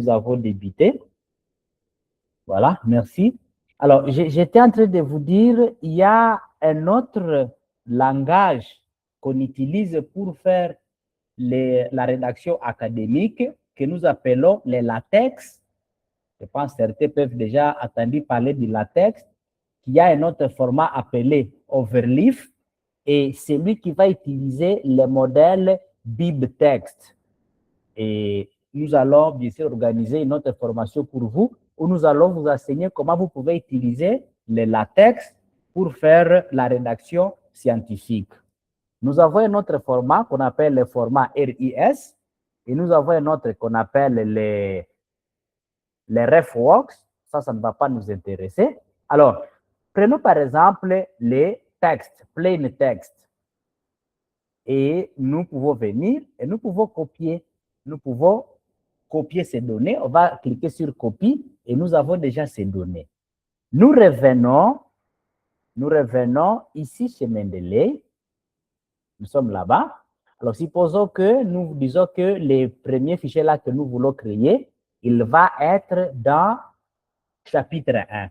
nous avons débuté. Voilà, merci. Alors, j'étais en train de vous dire, il y a un autre langage qu'on utilise pour faire la rédaction académique que nous appelons les latex. Je pense que certains peuvent déjà entendu parler du latex. Il y a un autre format appelé Overleaf et c'est lui qui va utiliser le modèle BibText. Et nous allons bien sûr organiser une autre formation pour vous où nous allons vous enseigner comment vous pouvez utiliser le latex pour faire la rédaction scientifique. Nous avons un autre format qu'on appelle le format RIS et nous avons un autre qu'on appelle les RefWorks. Ça ne va pas nous intéresser. Alors, prenons par exemple les textes, plain text. Et nous pouvons venir et nous pouvons copier. Nous pouvons copier ces données. On va cliquer sur copie et nous avons déjà ces données. Nous revenons ici chez Mendeley. Nous sommes là-bas. Alors, supposons que nous disons que les premiers fichiers là que nous voulons créer, il va être dans chapitre 1.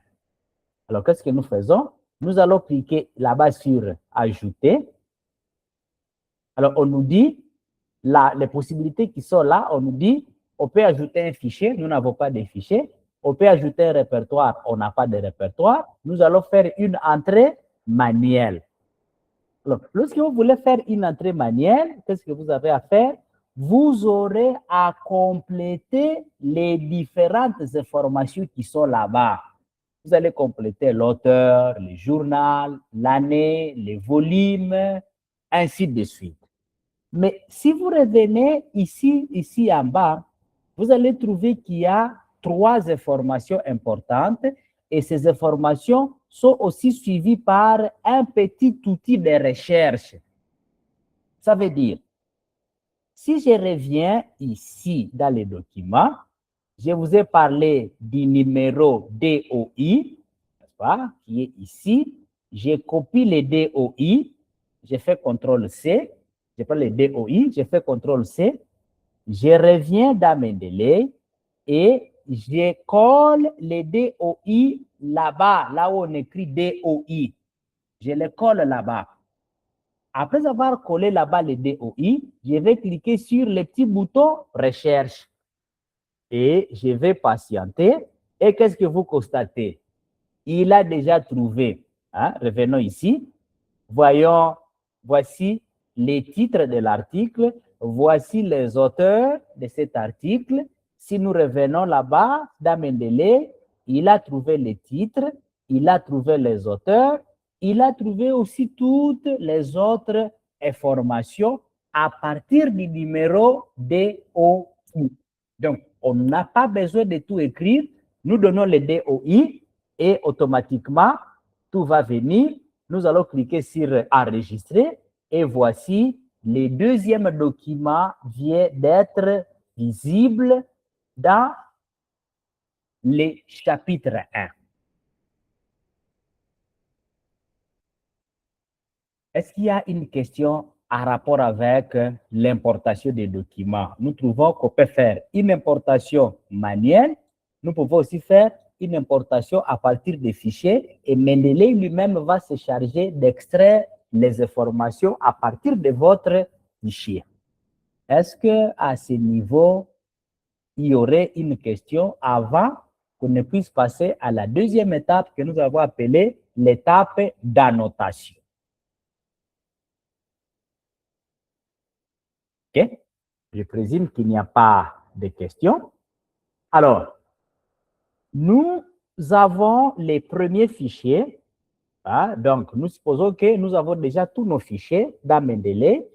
Alors, qu'est-ce que nous faisons? Nous allons cliquer là-bas sur ajouter. Alors, on nous dit, là, les possibilités qui sont là, on nous dit, on peut ajouter un fichier, nous n'avons pas de fichier. On peut ajouter un répertoire, on n'a pas de répertoire. Nous allons faire une entrée manuelle. Alors, lorsque vous voulez faire une entrée manuelle, qu'est-ce que vous avez à faire? Vous aurez à compléter les différentes informations qui sont là-bas. Vous allez compléter l'auteur, le journal, l'année, les volumes, ainsi de suite. Mais si vous revenez ici en bas, vous allez trouver qu'il y a 3 informations importantes et ces informations sont aussi suivies par un petit outil de recherche. Ça veut dire, si je reviens ici dans les documents, je vous ai parlé du numéro DOI, n'est-ce pas, qui est ici. Je copie le DOI, je fais CTRL-C, je prends le DOI, je fais CTRL-C, je reviens dans Mendeley et je colle le DOI là-bas, là où on écrit DOI. Je le colle là-bas. Après avoir collé là-bas le DOI, je vais cliquer sur le petit bouton recherche et je vais patienter. Et qu'est-ce que vous constatez? Il a déjà trouvé. Hein? Revenons ici. Voyons, voici les titres de l'article. Voici les auteurs de cet article. Si nous revenons là-bas, dans Mendeley, il a trouvé les titres, il a trouvé les auteurs, il a trouvé aussi toutes les autres informations à partir du numéro DOI. Donc, on n'a pas besoin de tout écrire. Nous donnons le DOI et automatiquement, tout va venir. Nous allons cliquer sur enregistrer et voici le deuxième document vient d'être visible dans le chapitre 1. Est-ce qu'il y a une question en rapport avec l'importation des documents? Nous trouvons qu'on peut faire une importation manuelle. Nous pouvons aussi faire une importation à partir des fichiers et Mendeley lui-même va se charger d'extraire les informations à partir de votre fichier. Est-ce qu'à ce niveau, il y aurait une question avant qu'on ne puisse passer à la deuxième étape que nous avons appelée l'étape d'annotation? Ok? Je présume qu'il n'y a pas de questions. Alors, nous avons les premiers fichiers. Hein? Donc, nous supposons que nous avons déjà tous nos fichiers dans Mendeley.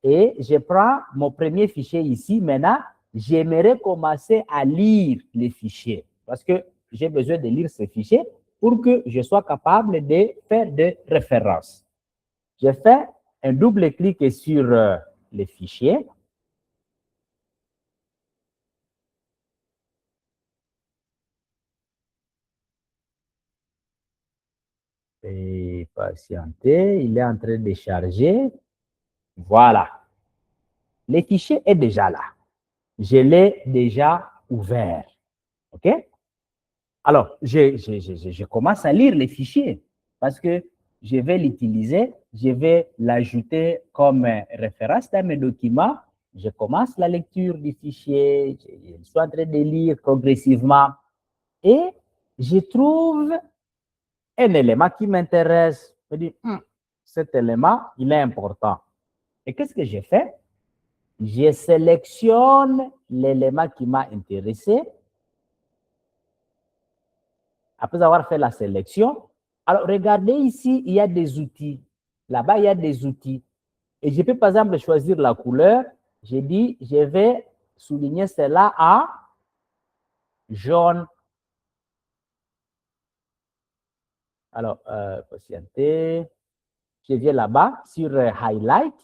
Et je prends mon premier fichier ici. Maintenant, j'aimerais commencer à lire les fichiers parce que j'ai besoin de lire ces fichiers pour que je sois capable de faire des références. Je fais un double clic sur les fichiers. Et patienter, il est en train de charger. Voilà. Le fichier est déjà là. Je l'ai déjà ouvert. OK? Alors, je commence à lire les fichiers parce que je vais l'utiliser, je vais l'ajouter comme référence dans mes documents. Je commence la lecture du fichier, je suis en train de lire progressivement et je trouve un élément qui m'intéresse. Je dis, cet élément, il est important. Et qu'est-ce que j'ai fait? Je sélectionne l'élément qui m'a intéressé. Après avoir fait la sélection, alors regardez ici, il y a des outils. Là-bas, il y a des outils. Et je peux par exemple choisir la couleur. J'ai dit, je vais souligner cela en jaune. Alors, patientez. Je viens là-bas sur Highlight.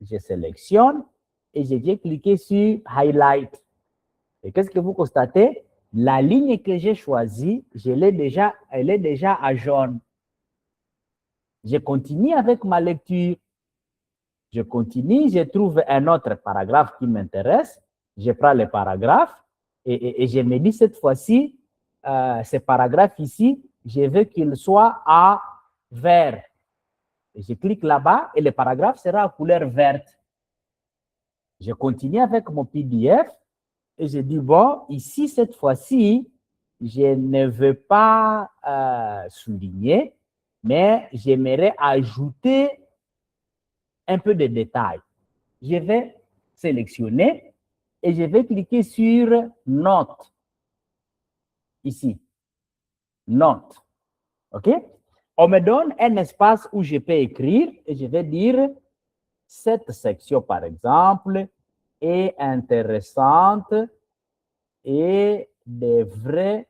Je sélectionne et je viens cliquer sur Highlight. Et qu'est-ce que vous constatez? La ligne que j'ai choisie, elle est déjà à jaune. Je continue avec ma lecture. Je continue, je trouve un autre paragraphe qui m'intéresse. Je prends le paragraphe et je me dis cette fois-ci, ce paragraphe ici, je veux qu'il soit en vert. Et je clique là-bas et le paragraphe sera en couleur verte. Je continue avec mon PDF et je dis, bon, ici, cette fois-ci, je ne veux pas souligner, mais j'aimerais ajouter un peu de détails. Je vais sélectionner et je vais cliquer sur Note. Ici. Note. OK? On me donne un espace où je peux écrire et je vais dire cette section, par exemple, est intéressante et devrait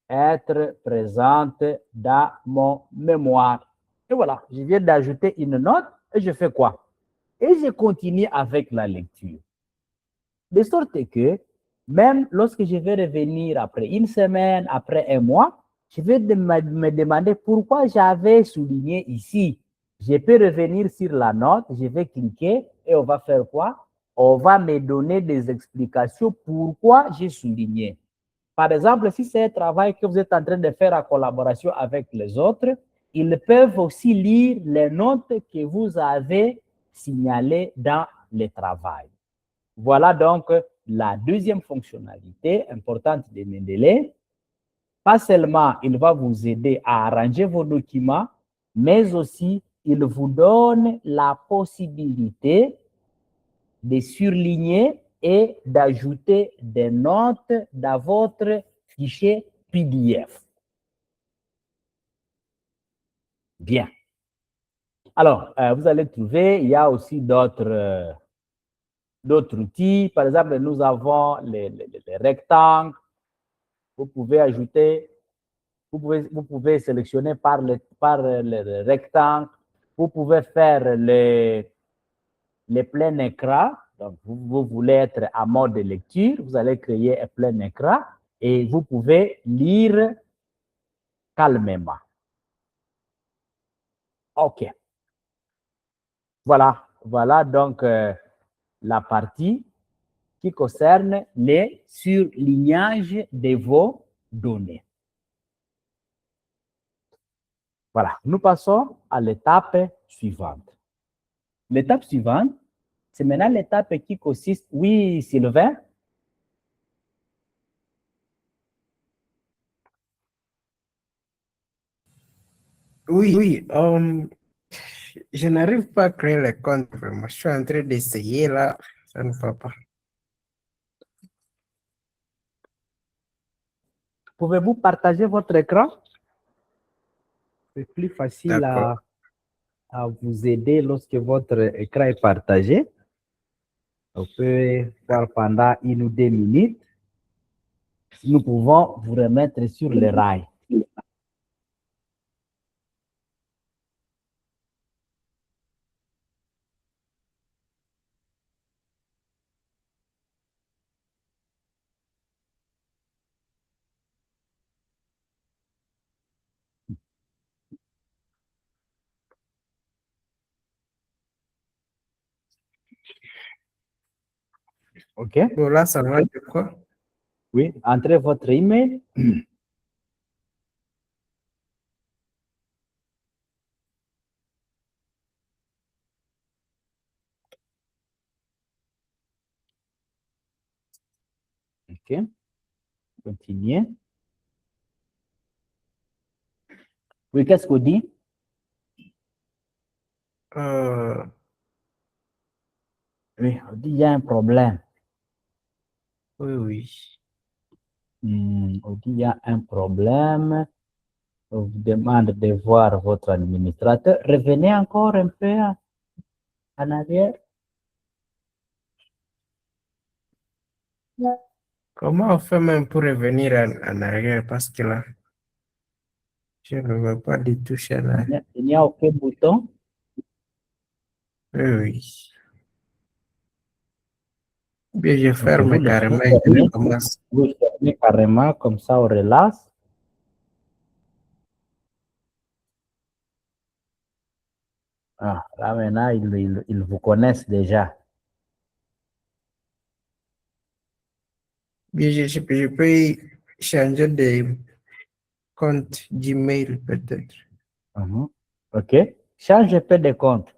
être présente dans mon mémoire. Et voilà, je viens d'ajouter une note et je fais quoi? Et je continue avec la lecture. De sorte que même lorsque je vais revenir après une semaine, après un mois, je vais me demander pourquoi j'avais souligné ici. Je peux revenir sur la note, je vais cliquer et on va faire quoi? On va me donner des explications pourquoi j'ai souligné. Par exemple, si c'est un travail que vous êtes en train de faire en collaboration avec les autres, ils peuvent aussi lire les notes que vous avez signalées dans le travail. Voilà donc la deuxième fonctionnalité importante de Mendeley. Pas seulement il va vous aider à arranger vos documents, mais aussi il vous donne la possibilité de surligner et d'ajouter des notes dans votre fichier PDF. Bien. Alors, vous allez trouver, il y a aussi d'autres outils. Par exemple, nous avons les rectangles. Vous pouvez ajouter, vous pouvez sélectionner par le rectangle. Vous pouvez faire les plein écran. Donc, vous voulez être en mode de lecture, vous allez créer un plein écran et vous pouvez lire calmement. OK. Voilà donc la partie qui concerne les surlignages de vos données. Voilà, nous passons à l'étape suivante. L'étape suivante, c'est maintenant l'étape qui consiste, oui, Sylvain? Oui, je n'arrive pas à créer le compte vraiment. Je suis en train d'essayer là, ça ne va pas. Pouvez-vous partager votre écran? C'est plus facile D'accord. à vous aider lorsque votre écran est partagé. On peut voir pendant 1 ou 2 minutes. Nous pouvons vous remettre sur le rail. OK? Bon, là, ça va de quoi? Oui, entrez votre email. OK. Continuez. Oui, qu'est-ce qu'on dit? Oui, on dit il y a un problème. Oui. On dit il y a un problème. On vous demande de voir votre administrateur. Revenez encore un peu en arrière. Comment on fait même pour revenir en arrière? Parce que là, je ne vois pas du tout là. Il n'y a aucun bouton. Oui. Bien, je Donc, ferme vous carrément et je fermez, recommence. vous fermez carrément, comme ça on relâche. Ah, là maintenant, ils vous connaissent déjà. Bien, je peux changer de compte Gmail peut-être. OK. Change un peu de compte.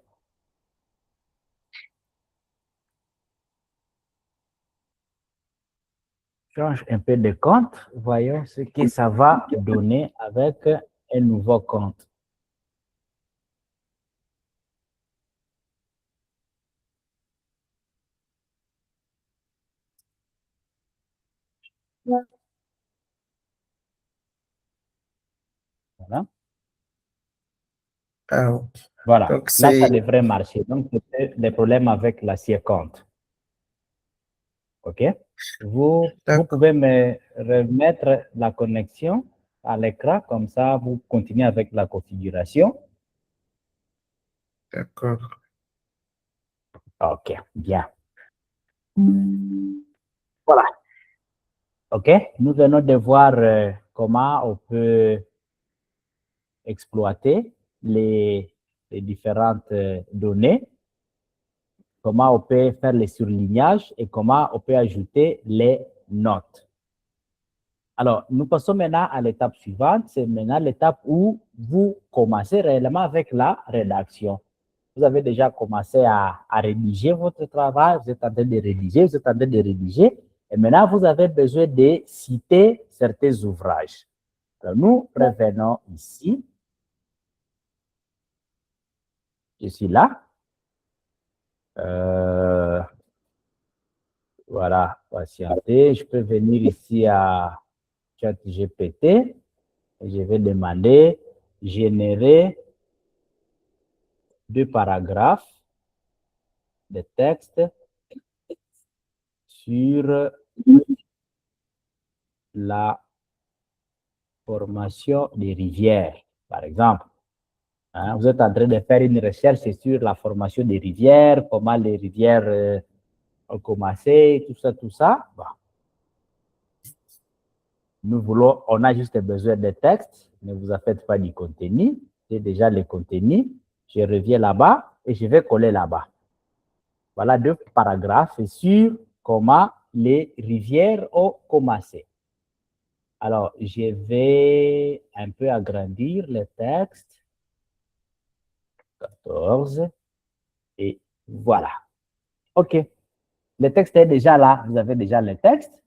Change un peu de compte. Voyons ce que ça va donner avec un nouveau compte. Voilà. Ah, Voilà. donc Là, ça c'est devrait marcher. Donc, c'est des problèmes avec l'ancien compte. OK? Vous d'accord. pouvez me remettre la connexion à l'écran. Comme ça, vous continuez avec la configuration. D'accord. OK. Bien. Voilà. OK? Nous venons de voir comment on peut exploiter les différentes données, comment on peut faire les surlignages et comment on peut ajouter les notes. Alors, nous passons maintenant à l'étape suivante. C'est maintenant l'étape où vous commencez réellement avec la rédaction. Vous avez déjà commencé à rédiger votre travail, vous êtes en train de rédiger, vous êtes en train de rédiger, et maintenant vous avez besoin de citer certains ouvrages. Alors, nous revenons ici. Je suis là. Voilà, patienter. Je peux venir ici à ChatGPT et je vais demander générer 2 paragraphes de texte sur la formation des rivières, par exemple. Hein, vous êtes en train de faire une recherche sur la formation des rivières, comment les rivières ont commencé, tout ça, tout ça. Bon. Nous voulons, on a juste besoin de texte, ne vous en faites pas du contenu. J'ai déjà le contenu. Je reviens là-bas et je vais coller là-bas. Voilà 2 paragraphes sur comment les rivières ont commencé. Alors, je vais un peu agrandir le texte. 14. Et voilà. OK. Le texte est déjà là. Vous avez déjà le texte.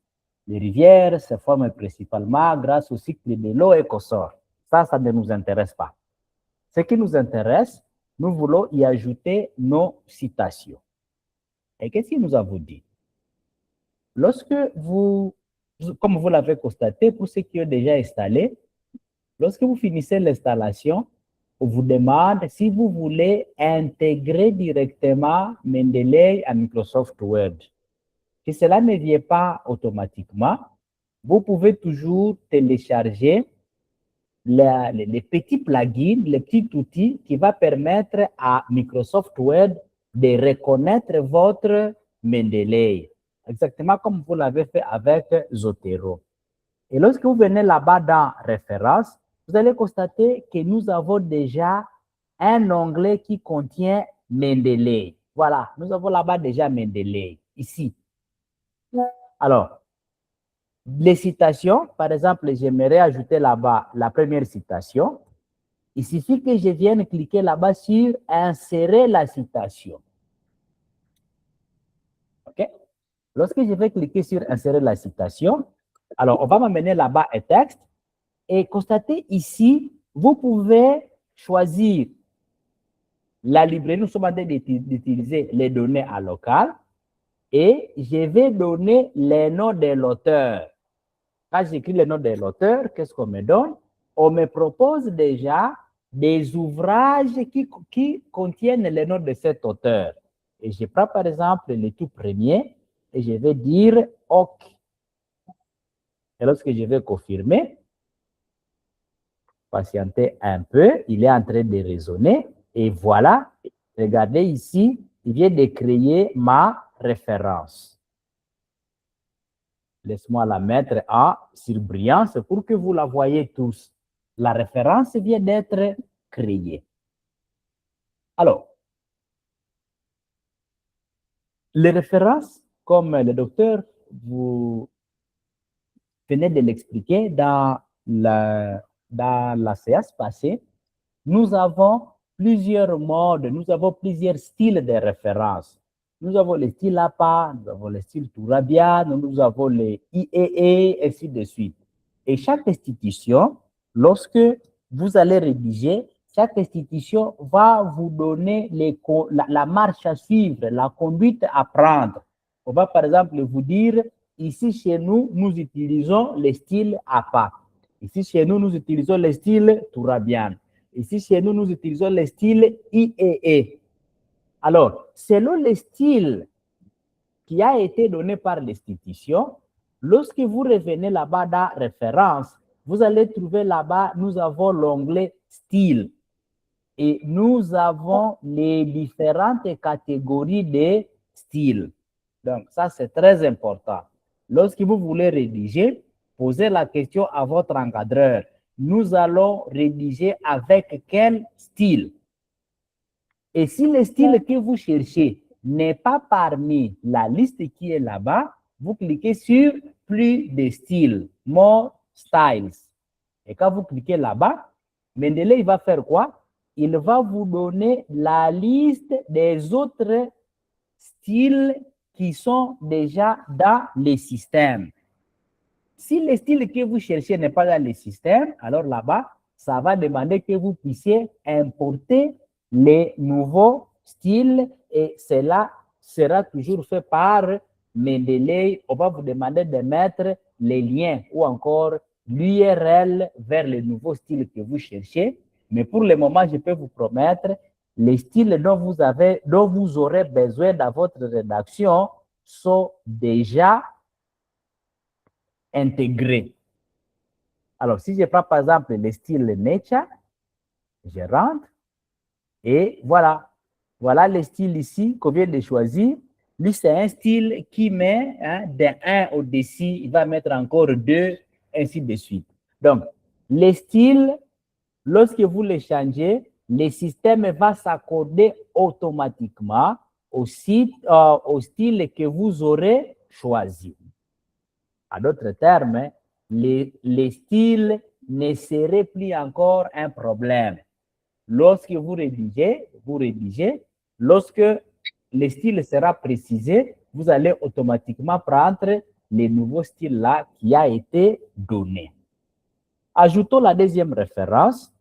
Les rivières se forment principalement grâce au cycle de l'eau et qu'au sort. Ça ne nous intéresse pas. Ce qui nous intéresse, nous voulons y ajouter nos citations. Et qu'est-ce que nous avons dit? Lorsque vous, comme vous l'avez constaté, pour ceux qui ont déjà installé, lorsque vous finissez l'installation, on vous demande si vous voulez intégrer directement Mendeley à Microsoft Word. Si cela ne vient pas automatiquement, vous pouvez toujours télécharger les petits plugins, les petits outils qui va permettre à Microsoft Word de reconnaître votre Mendeley, exactement comme vous l'avez fait avec Zotero. Et lorsque vous venez là-bas dans Références, vous allez constater que nous avons déjà un onglet qui contient Mendeley. Voilà, nous avons là-bas déjà Mendeley, ici. Alors, les citations, par exemple, j'aimerais ajouter là-bas la première citation. Il suffit que je vienne cliquer là-bas sur « Insérer la citation ». OK? Lorsque je vais cliquer sur « Insérer la citation », alors on va m'amener là-bas un texte et constatez ici, vous pouvez choisir la librairie. Nous sommes en train d'utiliser les données à local et je vais donner les noms de l'auteur. Quand j'écris le nom de l'auteur, qu'est-ce qu'on me donne? On me propose déjà des ouvrages qui contiennent le nom de cet auteur. Et je prends par exemple le tout premier et je vais dire OK. Et lorsque je vais confirmer, patientez un peu, il est en train de raisonner. Et voilà, regardez ici, il vient de créer ma référence. Laisse-moi la mettre en surbrillance pour que vous la voyez tous. La référence vient d'être créée. Alors, les références, comme le docteur vous venez de l'expliquer dans la séance passée, nous avons plusieurs modes, nous avons plusieurs styles de référence. Nous avons le style APA, nous avons le style Tourabian, nous avons les IEE, ainsi de suite. Et chaque institution, lorsque vous allez rédiger, chaque institution va vous donner la marche à suivre, la conduite à prendre. On va par exemple vous dire, ici chez nous, nous utilisons le style APA. Ici chez nous, nous utilisons le style Tourabian. Ici, chez nous, nous utilisons le style IEE. Alors, selon le style qui a été donné par l'institution, lorsque vous revenez là-bas dans référence, vous allez trouver là-bas, nous avons l'onglet style. Et nous avons les différentes catégories de styles. Donc, ça, c'est très important. Lorsque vous voulez rédiger, posez la question à votre encadreur. Nous allons rédiger avec quel style? Et si le style que vous cherchez n'est pas parmi la liste qui est là-bas, vous cliquez sur plus de styles, more styles. Et quand vous cliquez là-bas, Mendeley va faire quoi? Il va vous donner la liste des autres styles qui sont déjà dans les systèmes. Si le style que vous cherchez n'est pas dans le système, alors là-bas, ça va demander que vous puissiez importer les nouveaux styles et cela sera toujours fait par Mendeley. On va vous demander de mettre les liens ou encore l'URL vers le nouveau style que vous cherchez. Mais pour le moment, je peux vous promettre, les styles dont vous aurez besoin dans votre rédaction sont déjà intégrés. Alors, si je prends par exemple le style Nature, je rentre et voilà. Voilà le style ici qu'on vient de choisir. Lui, c'est un style qui met de 1 au-dessus, il va mettre encore 2, ainsi de suite. Donc, les styles, lorsque vous les changez, le système va s'accorder automatiquement au style que vous aurez choisi. En d'autres termes, les styles ne seraient plus encore un problème. Lorsque vous rédigez, lorsque le style sera précisé, vous allez automatiquement prendre le nouveau style-là qui a été donné. Ajoutons la deuxième référence.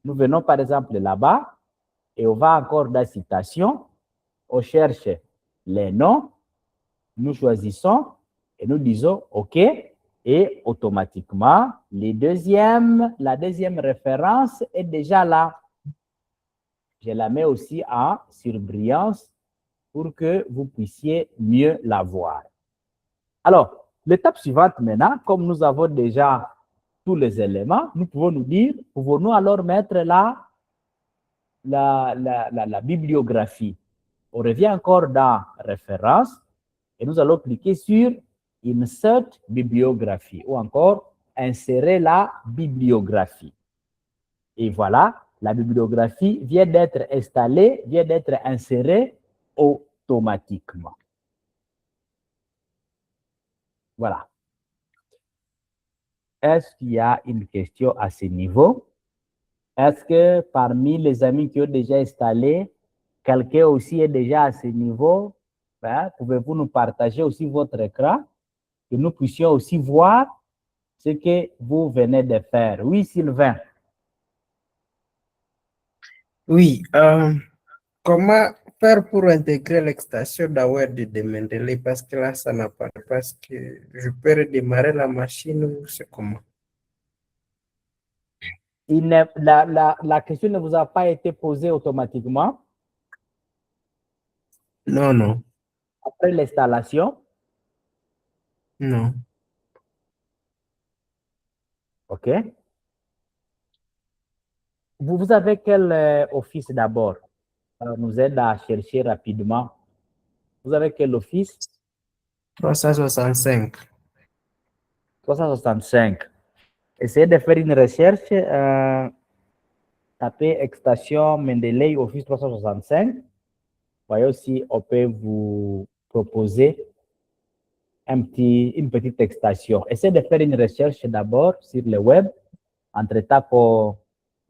Nous venons par exemple là-bas et on va encore dans citation. On cherche les noms. Nous choisissons et nous disons OK. Et automatiquement, la deuxième référence est déjà là. Je la mets aussi en surbrillance pour que vous puissiez mieux la voir. Alors, l'étape suivante maintenant, comme nous avons déjà tous les éléments, nous pouvons nous dire, pouvons-nous alors mettre la bibliographie. On revient encore dans référence et nous allons cliquer sur Insert bibliographie ou encore insérer la bibliographie. Et voilà, la bibliographie vient d'être installée, vient d'être insérée automatiquement. Voilà. Est-ce qu'il y a une question à ce niveau? Est-ce que parmi les amis qui ont déjà installé, quelqu'un aussi est déjà à ce niveau? Ben, pouvez-vous nous partager aussi votre écran, que nous puissions aussi voir ce que vous venez de faire? Oui, Sylvain. Oui, comment faire pour intégrer l'extension d'Awed de Mendeley? Parce que là, ça n'apparaît pas. Est-ce que je peux redémarrer la machine ou c'est comment? La question ne vous a pas été posée automatiquement Non, non, après l'installation. non. OK. Vous avez quel office d'abord? Ça nous aide à chercher rapidement. Vous avez quel office? 365. 365. Essayez de faire une recherche. Tapez extension Mendeley Office 365. Voyez aussi, on peut vous proposer une petite extension. Essayez de faire une recherche d'abord sur le web. Entre-temps,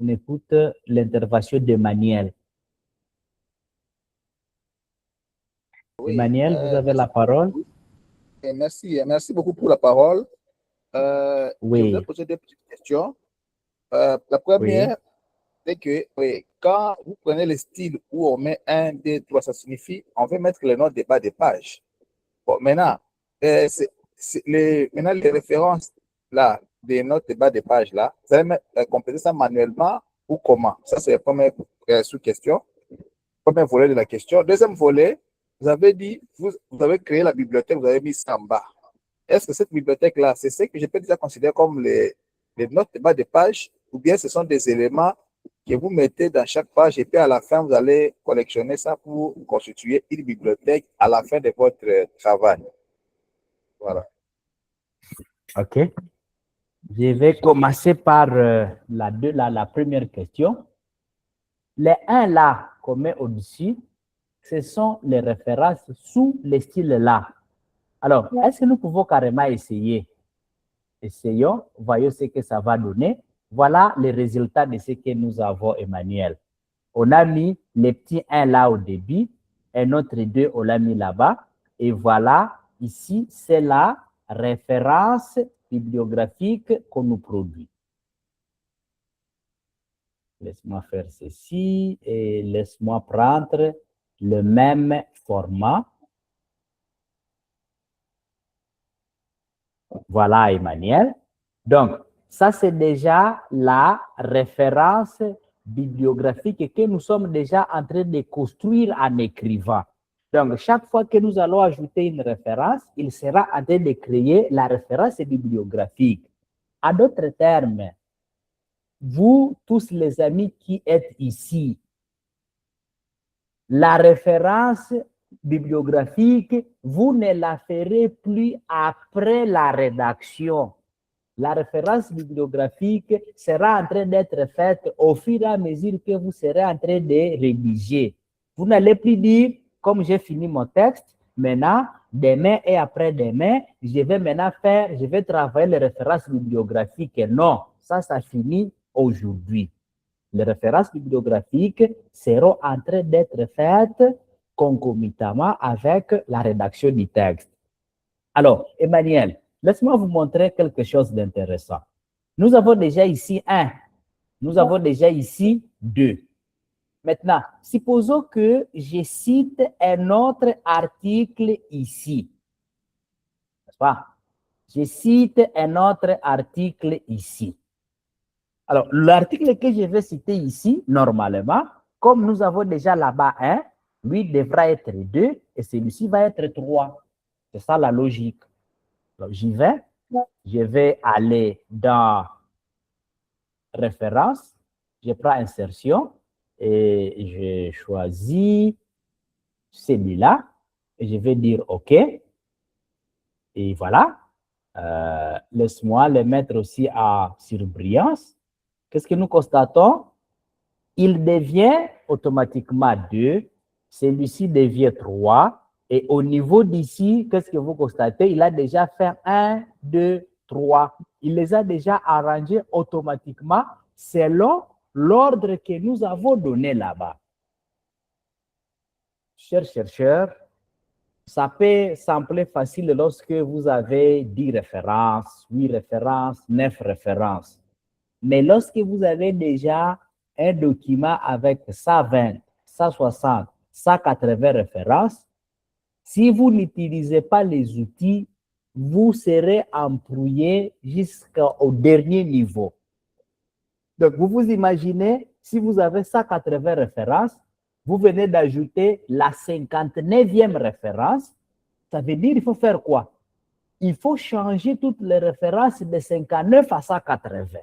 on écoute l'intervention d'Emmanuel. Oui, Emmanuel, vous avez la parole. et merci beaucoup pour la parole. Je voudrais Oui, poser deux petites questions. La oui, première, c'est que oui, quand vous prenez le style où on met 1, 2, 3, ça signifie on veut mettre le nom des bas des pages. Bon, maintenant, maintenant les références là, des notes des bas des pages là, vous allez compléter ça manuellement ou comment? Ça, c'est la première sous-question. Premier volet de la question. Deuxième volet, vous avez dit, vous avez créé la bibliothèque, vous avez mis ça en bas. Est-ce que cette bibliothèque-là, c'est ce que je peux déjà considérer comme les notes de bas de page, ou bien ce sont des éléments que vous mettez dans chaque page et puis à la fin, vous allez collectionner ça pour constituer une bibliothèque à la fin de votre travail. Voilà. OK. Je vais commencer par la première question. Les 1 là qu'on met au-dessus, ce sont les références sous les styles là. Alors, est-ce que nous pouvons carrément essayer? Essayons, voyons ce que ça va donner. Voilà les résultats de ce que nous avons, Emmanuel. On a mis les petits 1 là au début, un autre 2, on l'a mis là-bas. Et voilà, ici, c'est la référence bibliographique qu'on nous produit. Laisse-moi faire ceci et laisse-moi prendre le même format. Voilà, Emmanuel. Donc, ça, c'est déjà la référence bibliographique que nous sommes déjà en train de construire en écrivant. Donc, chaque fois que nous allons ajouter une référence, il sera en train de créer la référence bibliographique. En d'autres termes, vous, tous les amis qui êtes ici, la référence bibliographique, vous ne la ferez plus après la rédaction. La référence bibliographique sera en train d'être faite au fur et à mesure que vous serez en train de rédiger. Vous n'allez plus dire, comme j'ai fini mon texte, maintenant, demain et après-demain, je vais travailler les références bibliographiques. Non, ça finit aujourd'hui. Les références bibliographiques seront en train d'être faites concomitamment avec la rédaction du texte. Alors, Emmanuel, laisse-moi vous montrer quelque chose d'intéressant. Nous avons déjà ici 1. Nous avons déjà ici 2. Maintenant, supposons que je cite un autre article ici. N'est-ce pas? Je cite un autre article ici. Alors, l'article que je vais citer ici, normalement, comme nous avons déjà là-bas 1, lui devra être 2 et celui-ci va être 3. C'est ça la logique. Donc, j'y vais. Je vais aller dans référence. Je prends insertion et je choisis celui-là et je vais dire OK. Et voilà. Laisse-moi le mettre aussi à surbrillance. Qu'est-ce que nous constatons? Il devient automatiquement 2, celui-ci devient 3 Et au niveau d'ici, qu'est-ce que vous constatez? Il a déjà fait 1, 2, 3. Il les a déjà arrangés automatiquement selon l'ordre que nous avons donné là-bas. Chers chercheurs, ça peut sembler facile lorsque vous avez 10 références, 8 références, 9 références. Mais lorsque vous avez déjà un document avec 120, 160, 180 références, si vous n'utilisez pas les outils, vous serez embrouillé jusqu'au dernier niveau. Donc, vous vous imaginez, si vous avez 180 références, vous venez d'ajouter la 59e référence, ça veut dire qu'il faut faire quoi? Il faut changer toutes les références de 59 à 180.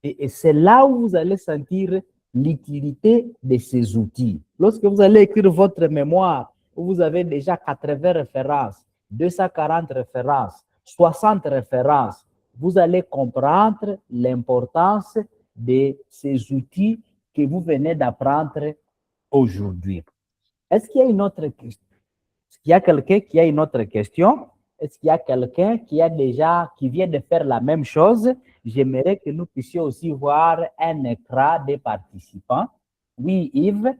Et c'est là où vous allez sentir l'utilité de ces outils. Lorsque vous allez écrire votre mémoire, où vous avez déjà 80 références, 240 références, 60 références, vous allez comprendre l'importance de ces outils que vous venez d'apprendre aujourd'hui. Est-ce qu'il y a une autre question? Est-ce qu'il y a quelqu'un qui a une autre question? Est-ce qu'il y a quelqu'un qui vient de faire la même chose? J'aimerais que nous puissions aussi voir un écran des participants. Oui, Yves?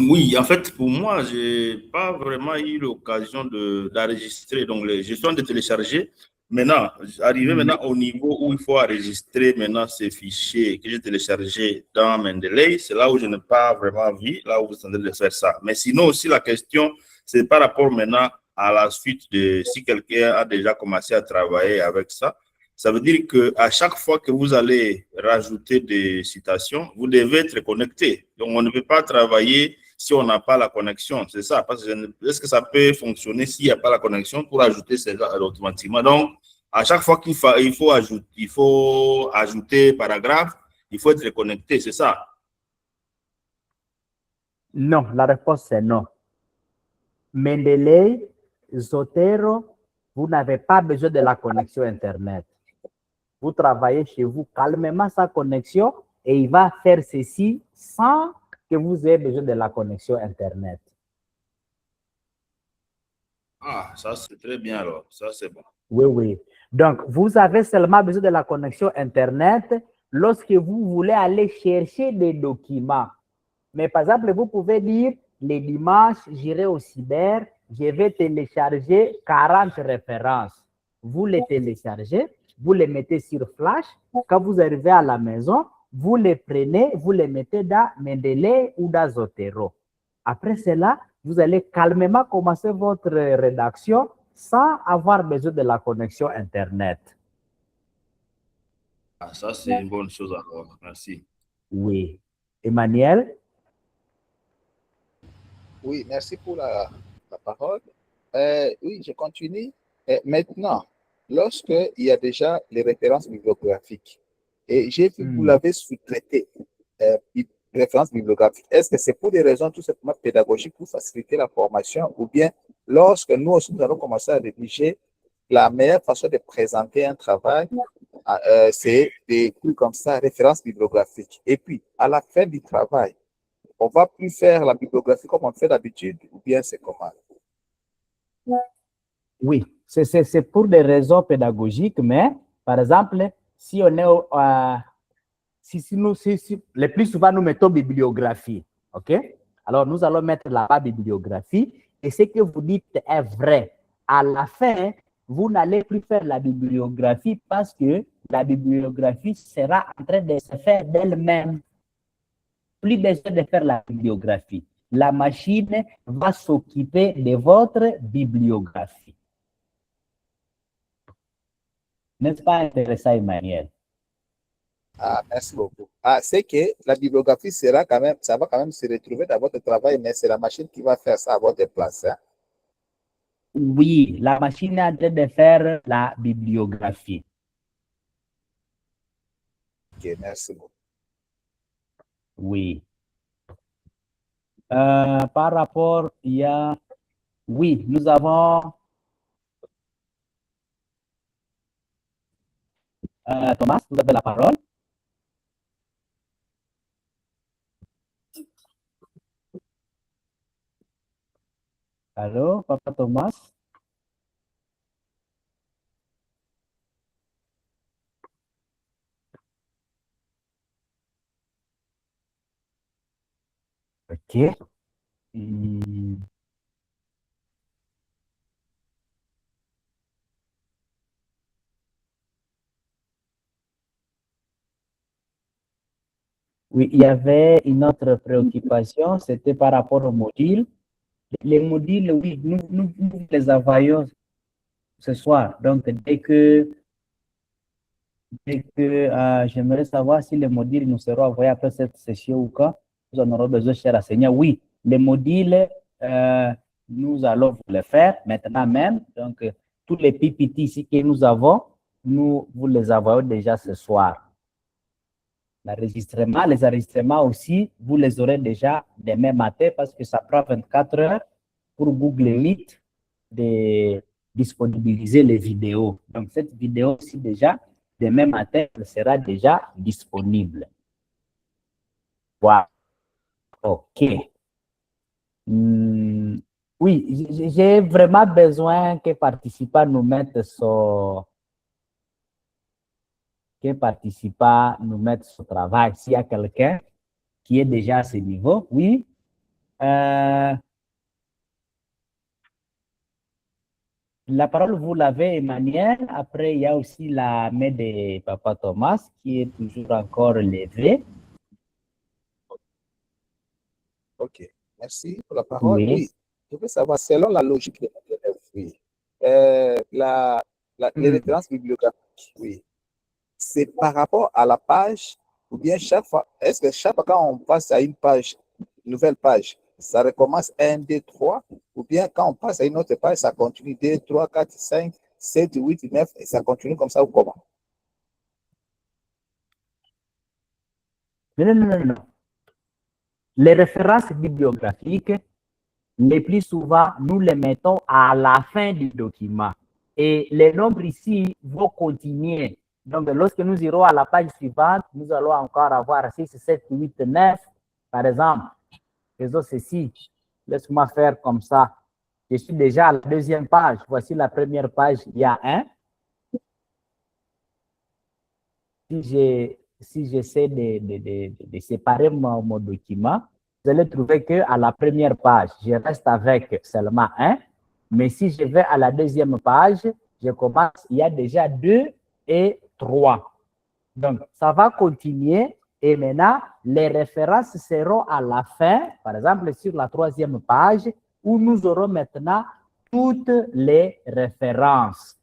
Oui, en fait, pour moi, je n'ai pas vraiment eu l'occasion d'enregistrer. Donc, les gestions de télécharger. Maintenant, arrivé maintenant au niveau où il faut enregistrer maintenant ces fichiers que j'ai téléchargés dans Mendeley, c'est là où je n'ai pas vraiment vu, là où vous êtes en train de faire ça. Mais sinon aussi, la question, c'est par rapport maintenant à la suite de si quelqu'un a déjà commencé à travailler avec ça. Ça veut dire qu'à chaque fois que vous allez rajouter des citations, vous devez être connecté. Donc, on ne peut pas travailler si on n'a pas la connexion. C'est ça. Parce que est-ce que ça peut fonctionner s'il n'y a pas la connexion pour ajouter ces automatiquement? Donc, à chaque fois qu'il faut ajouter paragraphe, il faut être connecté. C'est ça? Non, la réponse c'est non. Mendeley, Zotero, vous n'avez pas besoin de la connexion Internet. Vous travaillez chez vous calmement sans connexion et il va faire ceci sans que vous ayez besoin de la connexion Internet. Ah, ça c'est très bien alors. Ça c'est bon. Oui, oui. Donc, vous avez seulement besoin de la connexion Internet lorsque vous voulez aller chercher des documents. Mais par exemple, vous pouvez dire, les dimanches, j'irai au cyber, je vais télécharger 40 références. Vous les téléchargez, vous les mettez sur Flash. Quand vous arrivez à la maison, vous les prenez, vous les mettez dans Mendeley ou dans Zotero. Après cela, vous allez calmement commencer votre rédaction sans avoir besoin de la connexion Internet. Ah, ça c'est une bonne chose alors. Merci. Oui. Emmanuel? Oui, merci pour la parole. Oui, je continue. Maintenant, lorsqu'il y a déjà les références bibliographiques, et j'ai vu que vous l'avez sous-traité, références bibliographiques, est-ce que c'est pour des raisons tout simplement pédagogiques pour faciliter la formation ou bien lorsque nous aussi nous allons commencer à rédiger, la meilleure façon de présenter un travail, c'est des trucs comme ça, références bibliographiques. Et puis, à la fin du travail, on va plus faire la bibliographie comme on fait d'habitude ou bien c'est comment? Oui, c'est pour des raisons pédagogiques, mais par exemple, si on est le plus souvent nous mettons bibliographie, ok? Alors nous allons mettre la bibliographie et ce que vous dites est vrai. À la fin, vous n'allez plus faire la bibliographie parce que la bibliographie sera en train de se faire d'elle-même. Plus besoin de faire la bibliographie. La machine va s'occuper de votre bibliographie. N'est-ce pas intéressant, Emmanuel? Ah, merci beaucoup. Ah, c'est que la bibliographie sera quand même, ça va quand même se retrouver dans votre travail, mais c'est la machine qui va faire ça à votre place. Hein? Oui, la machine est en train de faire la bibliographie. Ok, merci beaucoup. Oui. Par rapport, il y a... Oui, nous avons... Thomas, vous avez la parole. Allô, Papa Thomas? OK. Hmm. Oui, il y avait une autre préoccupation, c'était par rapport aux modules. Les modules, oui, nous les envoyons ce soir. Donc, j'aimerais savoir si les modules nous seront envoyés après cette session ou quand nous en aurons besoin, cher enseignant. Oui, les modules, nous allons vous les faire maintenant même. Donc, tous les PPT ici que nous avons, nous vous les envoyons déjà ce soir. Les enregistrements aussi, vous les aurez déjà demain matin parce que ça prend 24 heures pour Google Meet de disponibiliser les vidéos. Donc, cette vidéo aussi déjà, demain matin, elle sera déjà disponible. Voilà. OK. Oui, j'ai vraiment besoin que participants nous mettent au travail. S'il y a quelqu'un qui est déjà à ce niveau, oui. La parole, vous l'avez, Emmanuel. Après, il y a aussi la main de Papa Thomas qui est toujours encore levée. Ok, merci pour la parole. Oui. Oui, je veux savoir, selon la logique de l'élève, oui, les références bibliographiques, oui, c'est par rapport à la page, ou bien chaque fois, est-ce que chaque fois quand on passe à une page, une nouvelle page, ça recommence 1, 2, 3, ou bien quand on passe à une autre page, ça continue 2, 3, 4, 5, 7, 8, 9, et ça continue comme ça ou comment? Non. Les références bibliographiques, les plus souvent, nous les mettons à la fin du document. Et les nombres ici vont continuer. Donc, lorsque nous irons à la page suivante, nous allons encore avoir 6, 7, 8, 9, par exemple. Faisons ceci. Laisse-moi faire comme ça. Je suis déjà à la deuxième page. Voici la première page. Il y a 1. Si j'essaie de séparer mon document, vous allez trouver qu'à la première page, je reste avec seulement 1. Mais si je vais à la deuxième page, je commence, il y a déjà 2 et 3. Donc, ça va continuer et maintenant, les références seront à la fin, par exemple sur la troisième page, où nous aurons maintenant toutes les références.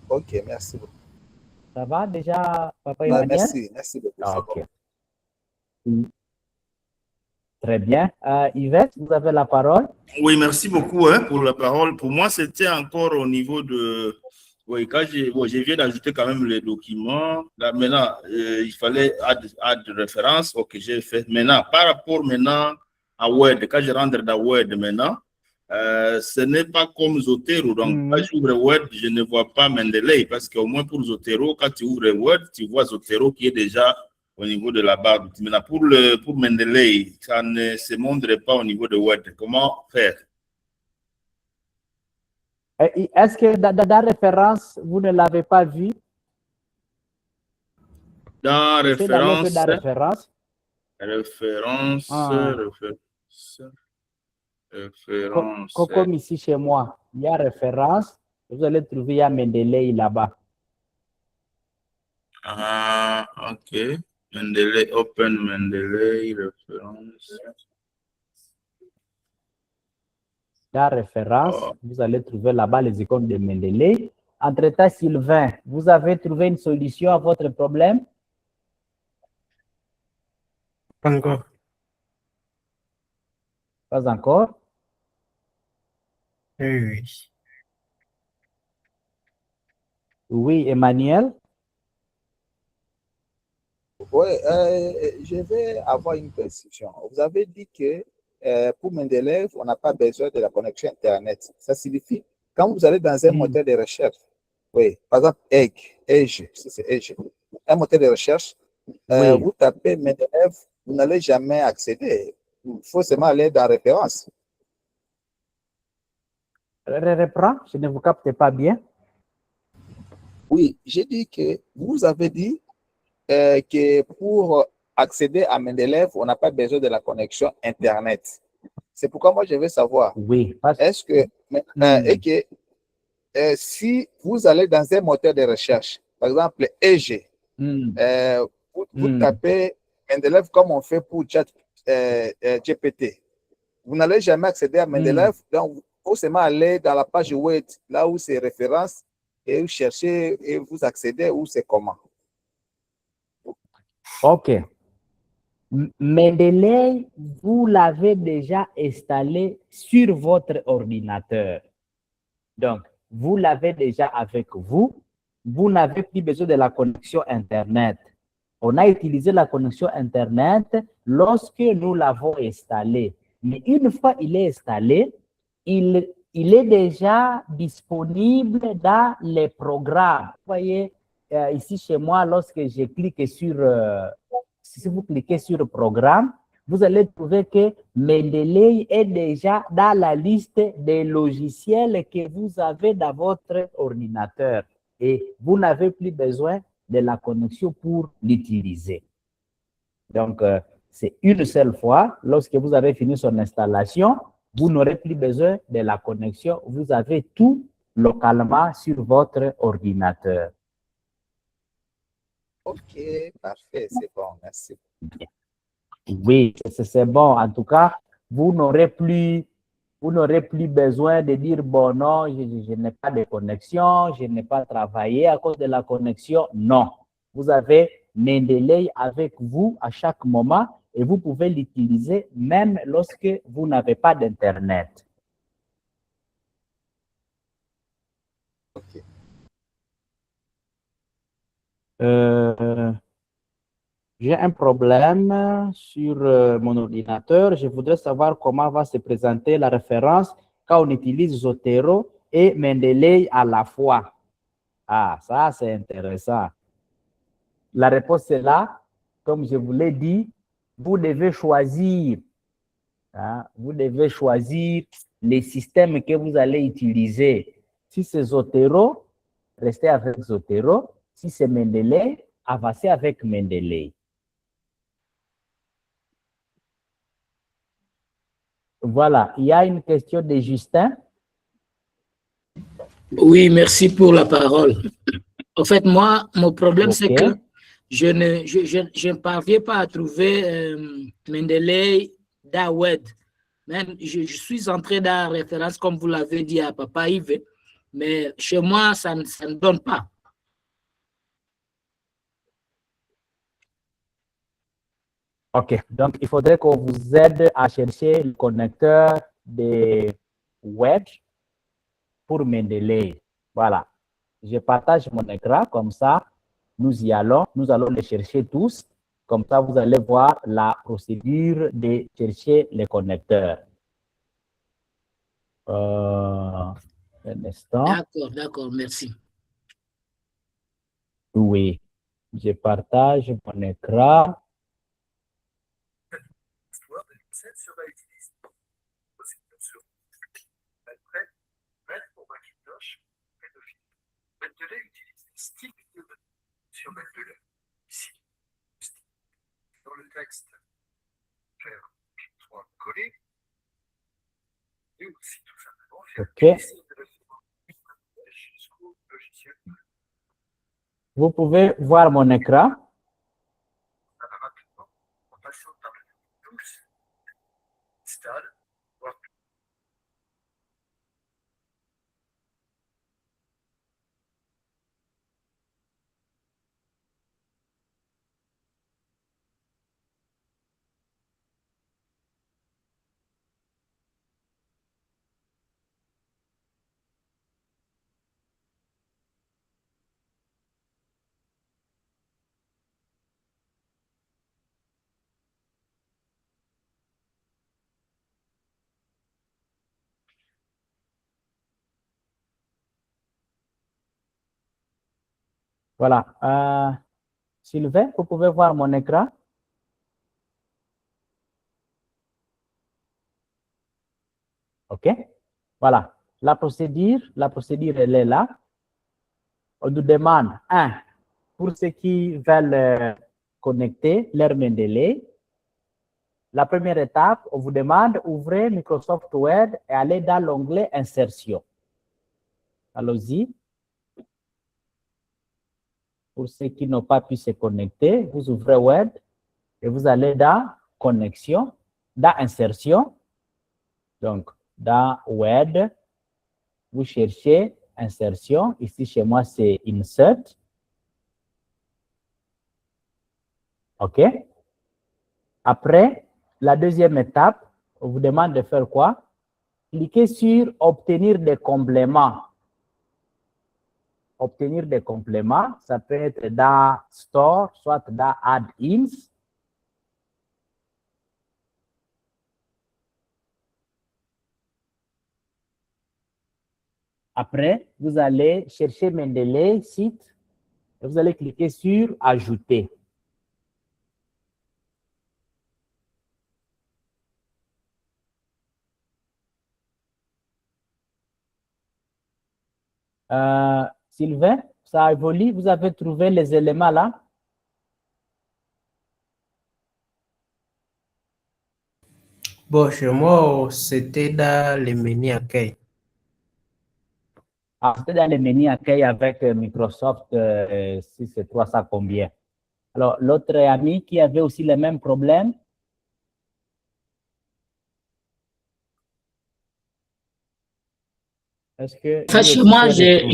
Ok, merci beaucoup. Ça va déjà, Papa Emmanuel? Merci beaucoup. Ok. Très bien. Yvette, vous avez la parole. Oui, merci beaucoup pour la parole. Pour moi, c'était encore au niveau de... Oui, quand je viens d'ajouter quand même les documents. Là, maintenant, il fallait add référence. Ok, j'ai fait. Maintenant, par rapport maintenant à Word, quand je rentre dans Word maintenant, ce n'est pas comme Zotero. Donc, quand j'ouvre Word, je ne vois pas Mendeley parce qu'au moins pour Zotero, quand tu ouvres Word, tu vois Zotero qui est déjà au niveau de la barre d'outils. Maintenant, pour Mendeley, ça ne se montre pas au niveau de Word. Comment faire? Est-ce que dans la référence, vous ne l'avez pas vu? Dans référence. Dans référence. Référence. Comme ici chez moi, il y a référence. Vous allez trouver, il y a Mendeley là-bas. Ah, ok. Mendeley, open Mendeley, référence. La référence, vous allez trouver là-bas les icônes de Mendeley. Entre-temps, Sylvain, vous avez trouvé une solution à votre problème? Pas encore. Pas encore? Oui. Oui, Emmanuel? Oui, je vais avoir une précision. Vous avez dit que pour Mendeley, on n'a pas besoin de la connexion Internet. Ça signifie, quand vous allez dans un moteur de recherche, oui, par exemple, Edge, c'est Edge, un moteur de recherche, vous tapez Mendeley, vous n'allez jamais accéder. Il faut seulement aller dans la référence. Reprends, je ne vous capte pas bien. Oui, j'ai dit que vous avez dit que pour accéder à Mendeleev, on n'a pas besoin de la connexion Internet. C'est pourquoi moi, je veux savoir, Oui, est-ce que, et que si vous allez dans un moteur de recherche, par exemple EG, vous tapez Mendeleev comme on fait pour chat GPT, vous n'allez jamais accéder à Mendeleev, donc vous faut seulement aller dans la page web, là où c'est référence, et vous cherchez et vous accédez où c'est comment. OK. Mendeley, vous l'avez déjà installé sur votre ordinateur. Donc, vous l'avez déjà avec vous. Vous n'avez plus besoin de la connexion Internet. On a utilisé la connexion Internet lorsque nous l'avons installé. Mais une fois il est installé, il est déjà disponible dans les programmes. Vous voyez, ici chez moi, lorsque je clique sur, si vous cliquez sur le programme, vous allez trouver que Mendeley est déjà dans la liste des logiciels que vous avez dans votre ordinateur et vous n'avez plus besoin de la connexion pour l'utiliser. Donc, c'est une seule fois, lorsque vous avez fini son installation, vous n'aurez plus besoin de la connexion. Vous avez tout localement sur votre ordinateur. Ok, parfait, c'est bon, merci. Oui, c'est bon. En tout cas, vous n'aurez plus besoin de dire, bon, non, je n'ai pas de connexion, je n'ai pas travaillé à cause de la connexion. Non. Vous avez Mendeley avec vous à chaque moment et vous pouvez l'utiliser même lorsque vous n'avez pas d'Internet. Ok. J'ai un problème sur mon ordinateur. Je voudrais savoir comment va se présenter la référence quand on utilise Zotero et Mendeley à la fois. Ah, ça, c'est intéressant. La réponse est là. Comme je vous l'ai dit, vous devez choisir. Hein, vous devez choisir les systèmes que vous allez utiliser. Si c'est Zotero, restez avec Zotero. Si c'est Mendeley, avancez avec Mendeley. Voilà, il y a une question de Justin. Oui, merci pour la parole. En fait, moi, mon problème, c'est que je ne parviens pas à trouver Mendeley Dawed. Même, je suis entré dans la référence, comme vous l'avez dit à Papa Yves, mais chez moi, ça ne donne pas. OK, donc il faudrait qu'on vous aide à chercher le connecteur de web pour Mendeley. Voilà, je partage mon écran, comme ça, nous allons les chercher tous. Comme ça, vous allez voir la procédure de chercher les connecteurs. Un instant. D'accord, merci. Oui, je partage mon écran. Sera utilisé. Après, mettre pour Macintosh, pédophile. Mendeley utilise des sticks de sur Mendeley. Ici, dans le texte, faire soit coller, et aussi tout simplement faire jusqu'au logiciel. Vous pouvez voir mon écran. Rapidement, en passant par le tous, stade, Voilà. Sylvain, vous pouvez voir mon écran. OK? Voilà. La procédure, elle est là. On nous demande, pour ceux qui veulent connecter leur Mendeley, la première étape, on vous demande ouvrez Microsoft Word et allez dans l'onglet Insertion. Allons-y. Pour ceux qui n'ont pas pu se connecter, vous ouvrez Word et vous allez dans Connexion, dans Insertion. Donc, dans Word, vous cherchez Insertion. Ici, chez moi, c'est Insert. OK? Après, la deuxième étape, on vous demande de faire quoi? Cliquez sur Obtenir des compléments. Obtenir des compléments, ça peut être dans Store, soit dans Add-ins. Après, vous allez chercher Mendeley, site, et vous allez cliquer sur Ajouter. Sylvain, ça évolue, vous avez trouvé les éléments là? Bon, chez moi, c'était dans le menu accueil. Ah, c'était dans le menu accueil avec Microsoft 6.3, ça combien? Alors, l'autre ami qui avait aussi le même problème? Est-ce que... Enfin, chez moi, je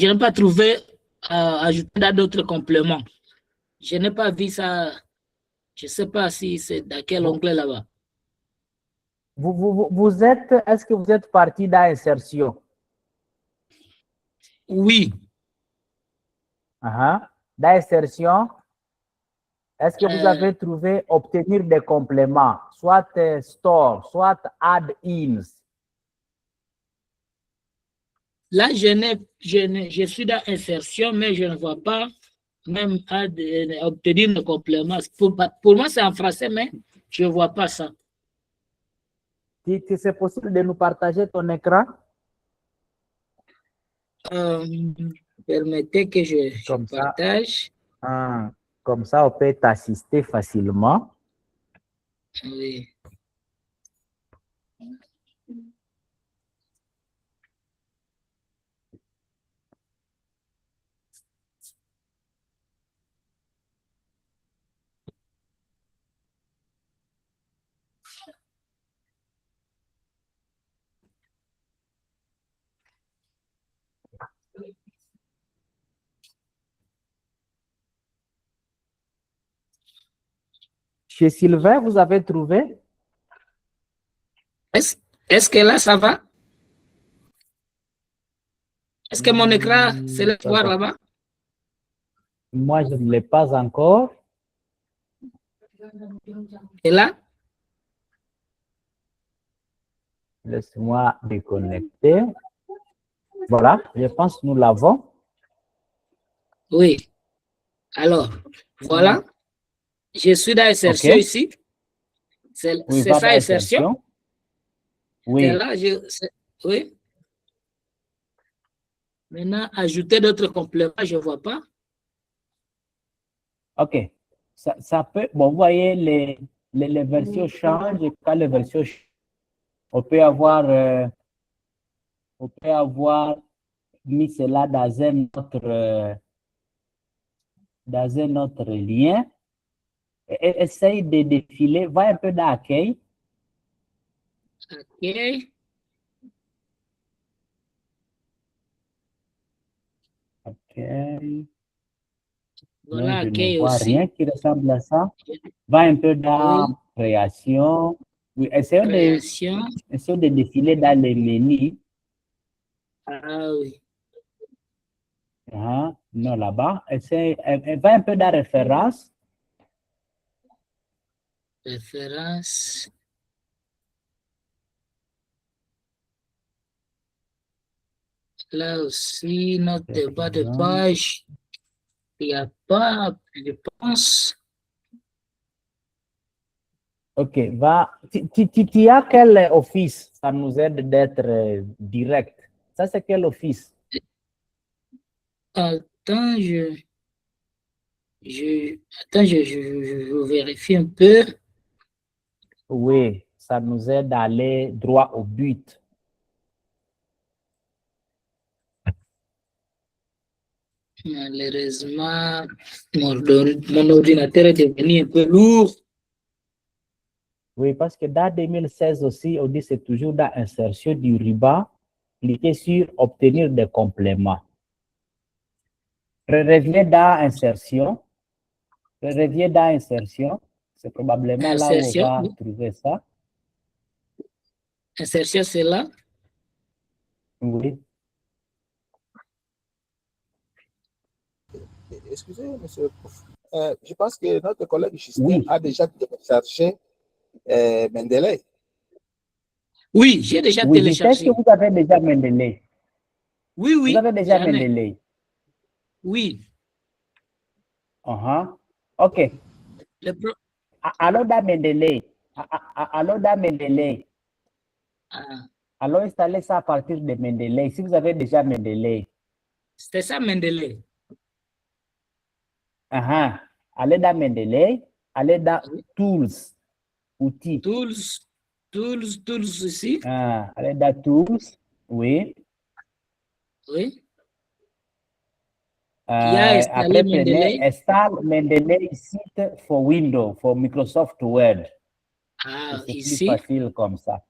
n'ai pas trouvé ajouter dans d'autres compléments. Je n'ai pas vu ça. Je ne sais pas si c'est dans quel onglet là-bas. Vous êtes, est-ce que vous êtes parti dans Insertion? Oui. Dans Insertion, est-ce que vous avez trouvé Obtenir des compléments, soit Store, soit Add-ins? Là, je suis dans Insertion, mais je ne vois pas même obtenir le complément. Pour moi, c'est en français, mais je ne vois pas ça. C'est possible de nous partager ton écran? Permettez que je partage. Comme ça, on peut t'assister facilement. Oui. Chez Sylvain, vous avez trouvé? Est-ce que là, ça va? Est-ce que mon écran se laisse voir là-bas? Moi, je ne l'ai pas encore. Et là? Laisse-moi déconnecter. Voilà, je pense que nous l'avons. Oui. Alors, voilà. Je suis dans Insertion ici. C'est ça, Insertion. Oui. Et là, oui. Maintenant, ajouter d'autres compléments, je ne vois pas. OK. Ça peut, bon, vous voyez, les versions changent. Quand les versions changent, on peut avoir mis cela dans un autre lien. Essaye de défiler, va un peu dans Accueil. OK. Accueil. Voilà, je Accueil ne vois aussi. rien qui ressemble à ça. Va un peu dans Création. Oui, essayons de défiler dans les menus. Ah oui. Non, là-bas. Va un peu dans Référence. Référence. Là aussi, notre bas de page. Il n'y a pas, je pense. Ok, va. Tu as quel office? Ça nous aide d'être direct. Ça, c'est quel office? Attends, attends, je vérifie un peu. Oui, ça nous aide à aller droit au but. Malheureusement, mon ordinateur est devenu un peu lourd. Oui, parce que dans 2016 aussi, on dit c'est toujours dans insertion du ruban, cliquez sur obtenir des compléments. Reviens dans insertion. Reviens dans insertion. C'est probablement là où on Insertion, va oui. trouver ça. Insertion, c'est là. Oui. Excusez, monsieur. Je pense que notre collègue Justin Oui. a déjà téléchargé Mendeley. Oui, j'ai déjà Oui, je sais téléchargé. que vous avez déjà Mendeley. Oui, oui. Vous avez déjà j'en ai. Mendeley. Oui. OK. Le Alors dans Mendeley. Alors dans Mendeley. Ah, Alors installez ça à partir de Mendeley. Si vous avez déjà Mendeley. c'était ça, Mendeley. Allez dans Mendeley. Allez dans Oui. Tools. Outils. Tools ici. Allez dans Tools. Oui. Oui. Qui a installé Après, prenez Mendeley. Install Mendeley Site for Windows, for Microsoft Word. Ah, C'est plus ici. facile comme ça.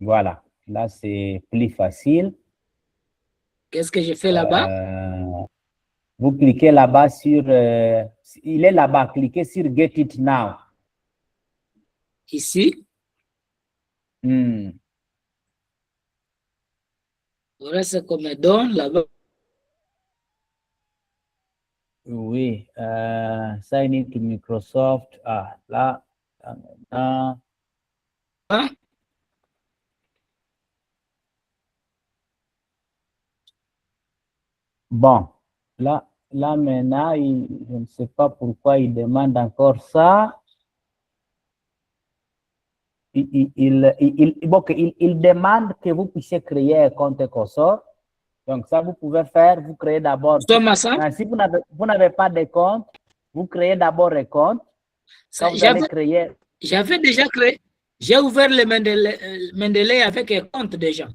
Voilà. Là, c'est plus facile. Qu'est-ce que je fais là-bas? Vous cliquez là-bas sur... il est là-bas. Cliquez sur Get It Now. Ici. Voilà ce qu'on me donne là-bas. Oui. Sign in to Microsoft. Là. Bon. Là maintenant, je ne sais pas pourquoi il demande encore ça. Il demande que vous puissiez créer un compte Consort. Donc, ça, vous pouvez faire, vous créez d'abord. Si vous n'avez pas de compte, vous créez d'abord un compte. J'avais déjà créé. J'ai ouvert le Mendeley avec un compte déjà.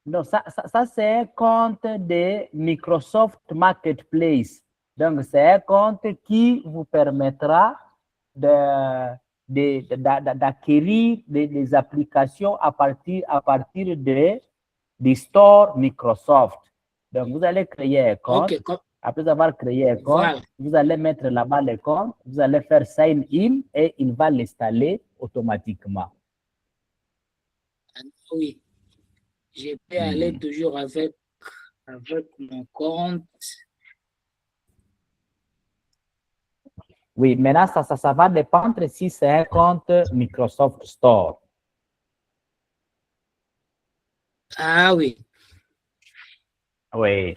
Non, ça c'est un compte de Microsoft Marketplace. Donc, c'est un compte qui vous permettra d'acquérir des applications à partir du store Microsoft. Donc, vous allez créer un compte. Okay. Après avoir créé un compte, voilà. Vous allez mettre là-bas le compte, vous allez faire sign in et il va l'installer automatiquement. Oui. Je peux aller toujours avec mon compte. Oui, maintenant, ça va dépendre si c'est un compte Microsoft Store. Ah oui. Oui.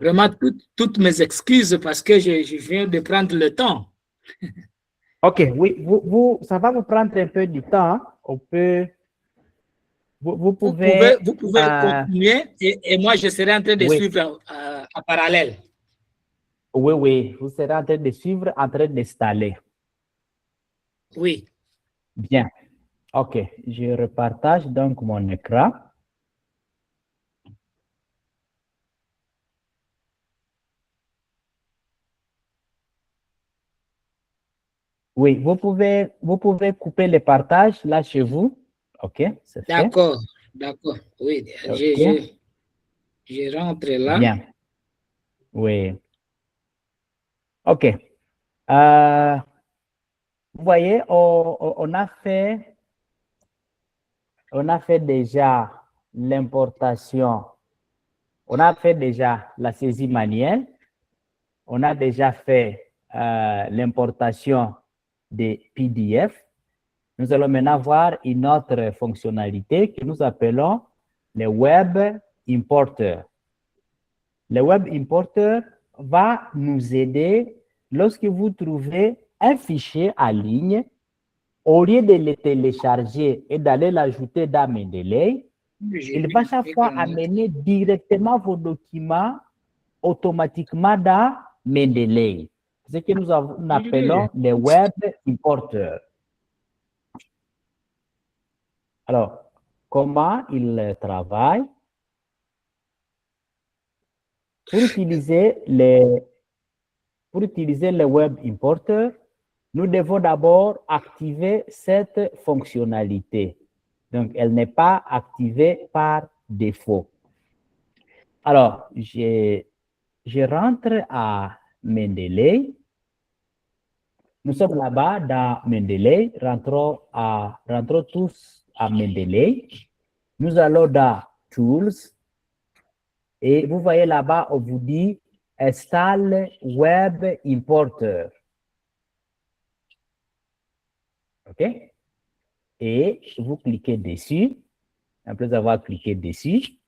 Vraiment, toutes mes excuses parce que je viens de prendre le temps. OK, oui, ça va vous prendre un peu du temps. On peut... Vous pouvez continuer et moi, je serai en train de suivre en parallèle. Oui, vous serez en train de suivre, en train d'installer. Oui. Bien. OK, je repartage donc mon écran. Oui, vous pouvez couper le partage là chez vous. OK, c'est fait. D'accord. Oui, okay. Je rentre là. Bien. Oui. OK. Vous voyez, on a fait déjà l'importation. On a fait déjà la saisie manuelle. On a déjà fait l'importation des PDF. Nous allons maintenant voir une autre fonctionnalité que nous appelons le Web Importer. Le Web Importer va nous aider lorsque vous trouvez un fichier en ligne. Au lieu de le télécharger et d'aller l'ajouter dans Mendeley, il va chaque fois amener directement vos documents automatiquement dans Mendeley. C'est ce que nous appelons les Web Importers. Alors, comment il travaille? Pour utiliser le Web Importer, nous devons d'abord activer cette fonctionnalité. Donc, elle n'est pas activée par défaut. Alors, je rentre à Mendeley. Nous sommes là-bas dans Mendeley. Rentrons tous à Mendeley. Nous allons dans Tools. Et vous voyez là-bas, on vous dit Installe Web Importer. OK? Et vous cliquez dessus. Après avoir cliqué dessus,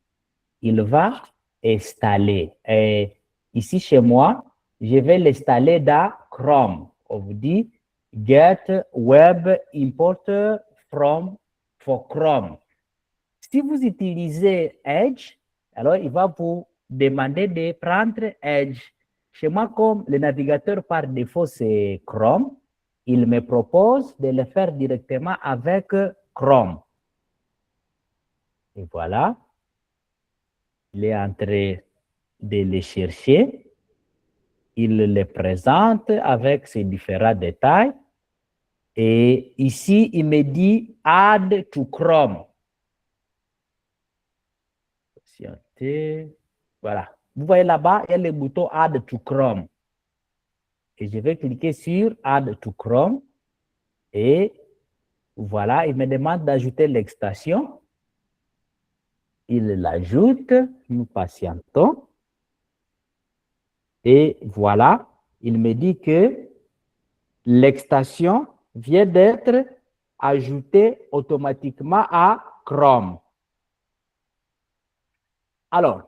il va installer. Et ici, chez moi, je vais l'installer dans Chrome. On vous dit Get Web Importer for Chrome. Si vous utilisez Edge, alors il va vous demander de prendre Edge. Chez moi, comme le navigateur par défaut, c'est Chrome, il me propose de le faire directement avec Chrome. Et voilà. Il est en train de le chercher. Il le présente avec ses différents détails. Et ici, il me dit Add to Chrome. Voilà. Vous voyez là-bas, il y a le bouton Add to Chrome. Et je vais cliquer sur Add to Chrome. Et voilà, il me demande d'ajouter l'extension. Il l'ajoute. Nous patientons. Et voilà, il me dit que l'extension vient d'être ajoutée automatiquement à Chrome. Alors,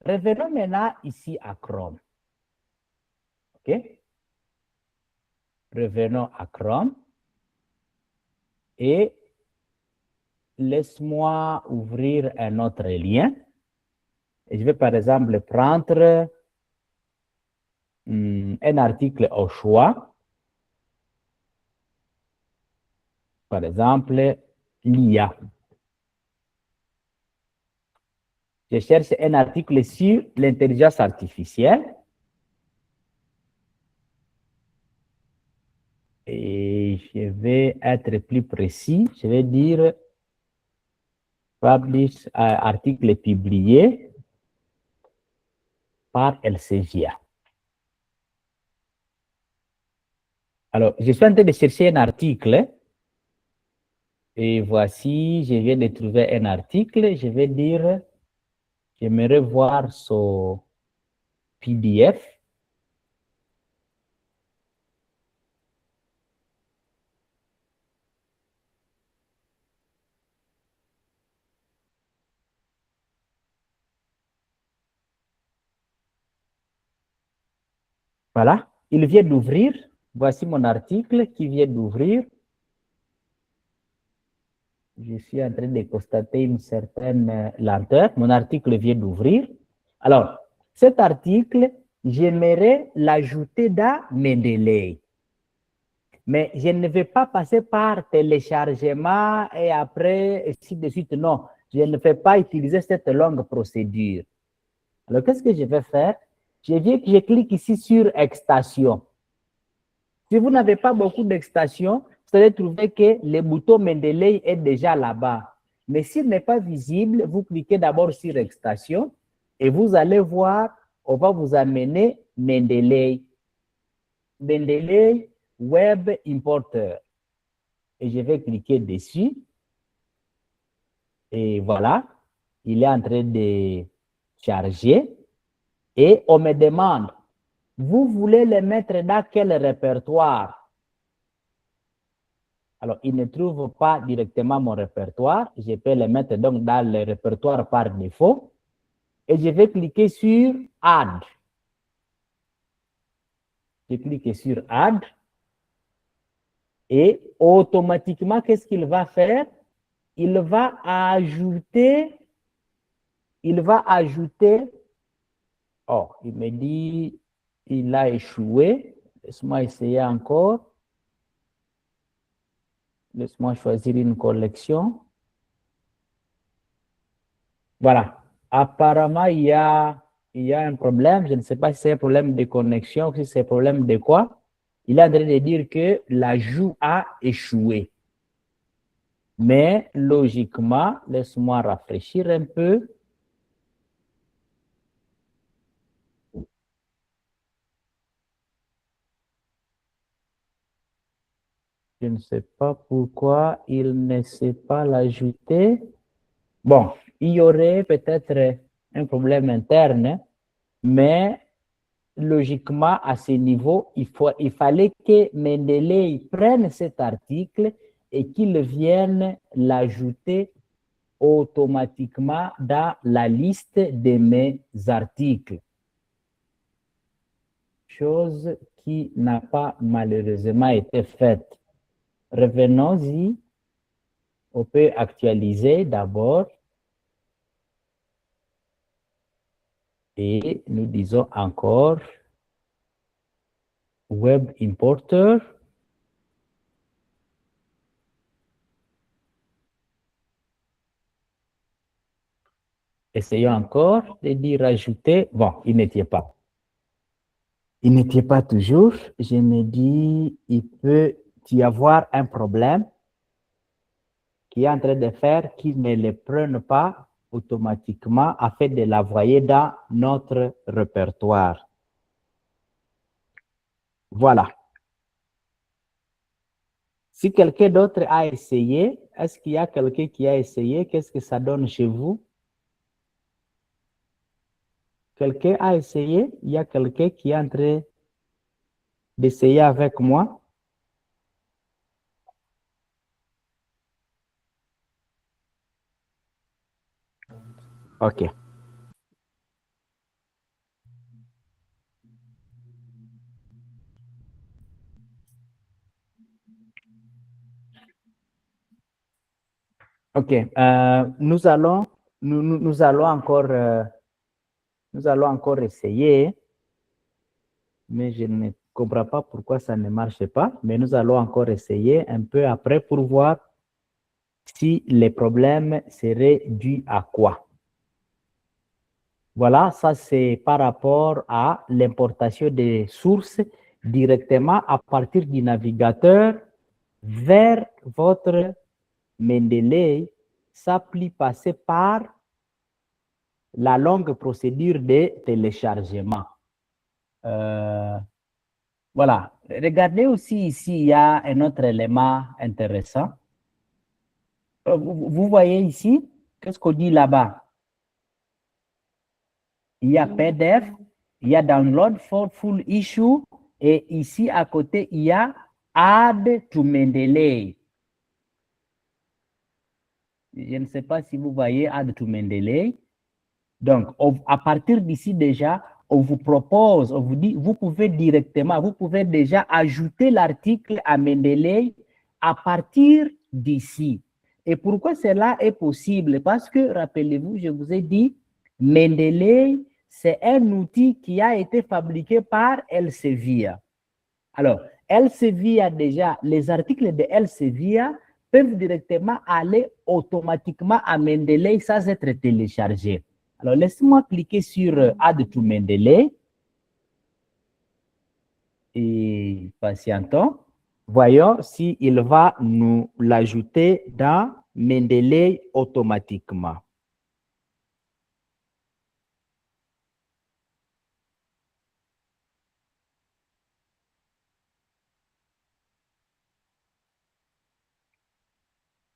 revenons maintenant ici à Chrome. OK? Revenons à Chrome. Et laisse-moi ouvrir un autre lien. Et je vais par exemple prendre un article au choix. Par exemple, l'IA. Je cherche un article sur l'intelligence artificielle. Et je vais être plus précis. Je vais dire publish, article publié par LCGA. Alors, je suis en train de chercher un article. Et voici, je viens de trouver un article. Je vais dire, j'aimerais voir son PDF. Voilà, il vient d'ouvrir. Voici mon article qui vient d'ouvrir. Je suis en train de constater une certaine lenteur. Mon article vient d'ouvrir. Alors, cet article, j'aimerais l'ajouter dans Mendeley. Mais je ne vais pas passer par téléchargement et après, ainsi de suite. Non, je ne vais pas utiliser cette longue procédure. Alors, qu'est-ce que je vais faire? Je clique ici sur extension. Si vous n'avez pas beaucoup d'extensions, vous allez trouver que le bouton Mendeley est déjà là-bas. Mais s'il n'est pas visible, vous cliquez d'abord sur extension et vous allez voir, on va vous amener Mendeley. Mendeley Web Importer. Et je vais cliquer dessus. Et voilà, il est en train de charger. Et on me demande, vous voulez le mettre dans quel répertoire? Alors, il ne trouve pas directement mon répertoire. Je peux le mettre donc dans le répertoire par défaut. Et je vais cliquer sur Add. Je clique sur Add. Et automatiquement, qu'est-ce qu'il va faire? Il va ajouter. Oh, il me dit, il a échoué. Laisse-moi essayer encore. Laisse-moi choisir une collection. Voilà. Apparemment, il y a un problème. Je ne sais pas si c'est un problème de connexion ou si c'est un problème de quoi. Il est en train de dire que l'ajout a échoué. Mais logiquement, laisse-moi rafraîchir un peu. Je ne sais pas pourquoi il ne sait pas l'ajouter. Bon, il y aurait peut-être un problème interne, mais logiquement, à ce niveau, il fallait que Mendeley prenne cet article et qu'il vienne l'ajouter automatiquement dans la liste de mes articles. Chose qui n'a pas malheureusement été faite. Revenons-y. On peut actualiser d'abord. Et nous disons encore Web Importer. Essayons encore de dire ajouter. Bon, il n'était pas. Il n'était pas toujours. Je me dis, il peut y avoir un problème qui est en train de faire qu'il ne le prenne pas automatiquement afin de l'envoyer dans notre répertoire. Voilà. Si quelqu'un d'autre a essayé, est-ce qu'il y a quelqu'un qui a essayé? Qu'est-ce que ça donne chez vous? Quelqu'un a essayé? Il y a quelqu'un qui est en train d'essayer avec moi? OK. OK. Nous allons encore essayer, mais je ne comprends pas pourquoi ça ne marche pas, mais nous allons encore essayer un peu après pour voir si les problèmes seraient dus à quoi. Voilà, ça c'est par rapport à l'importation des sources directement à partir du navigateur vers votre Mendeley, s'applique passer par la longue procédure de téléchargement. Voilà. Regardez aussi ici, il y a un autre élément intéressant. Vous voyez ici, qu'est-ce qu'on dit là-bas? Il y a PDF, il y a Download for Full Issue, et ici à côté, il y a Add to Mendeley. Je ne sais pas si vous voyez Add to Mendeley. Donc, à partir d'ici déjà, on vous propose, on vous dit, vous pouvez déjà ajouter l'article à Mendeley à partir d'ici. Et pourquoi cela est possible? Parce que, rappelez-vous, je vous ai dit, Mendeley, c'est un outil qui a été fabriqué par Elsevier. Alors, Elsevier déjà, les articles de Elsevier peuvent directement aller automatiquement à Mendeley sans être téléchargés. Alors, laissez-moi cliquer sur Add to Mendeley et patientons. Voyons s'il va nous l'ajouter dans Mendeley automatiquement.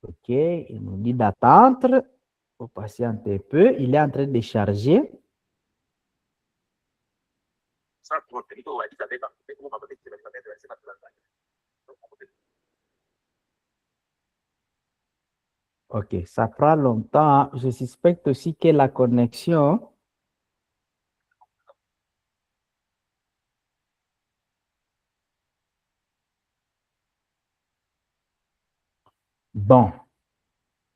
OK, il nous dit d'attendre. Il faut patienter un peu. Il est en train de charger. OK, ça prend longtemps. Je suspecte aussi que la connexion... Bon,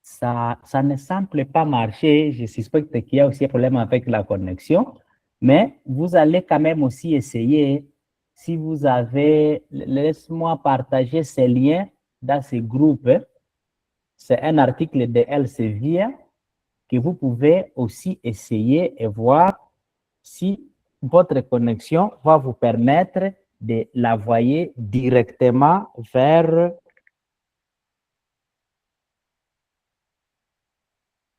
ça ne semble pas marcher. Je suspecte qu'il y a aussi un problème avec la connexion. Mais vous allez quand même aussi essayer. Si vous avez... Laisse-moi partager ces liens dans ce groupe. C'est un article de Elsevier que vous pouvez aussi essayer et voir si votre connexion va vous permettre de l'envoyer directement vers...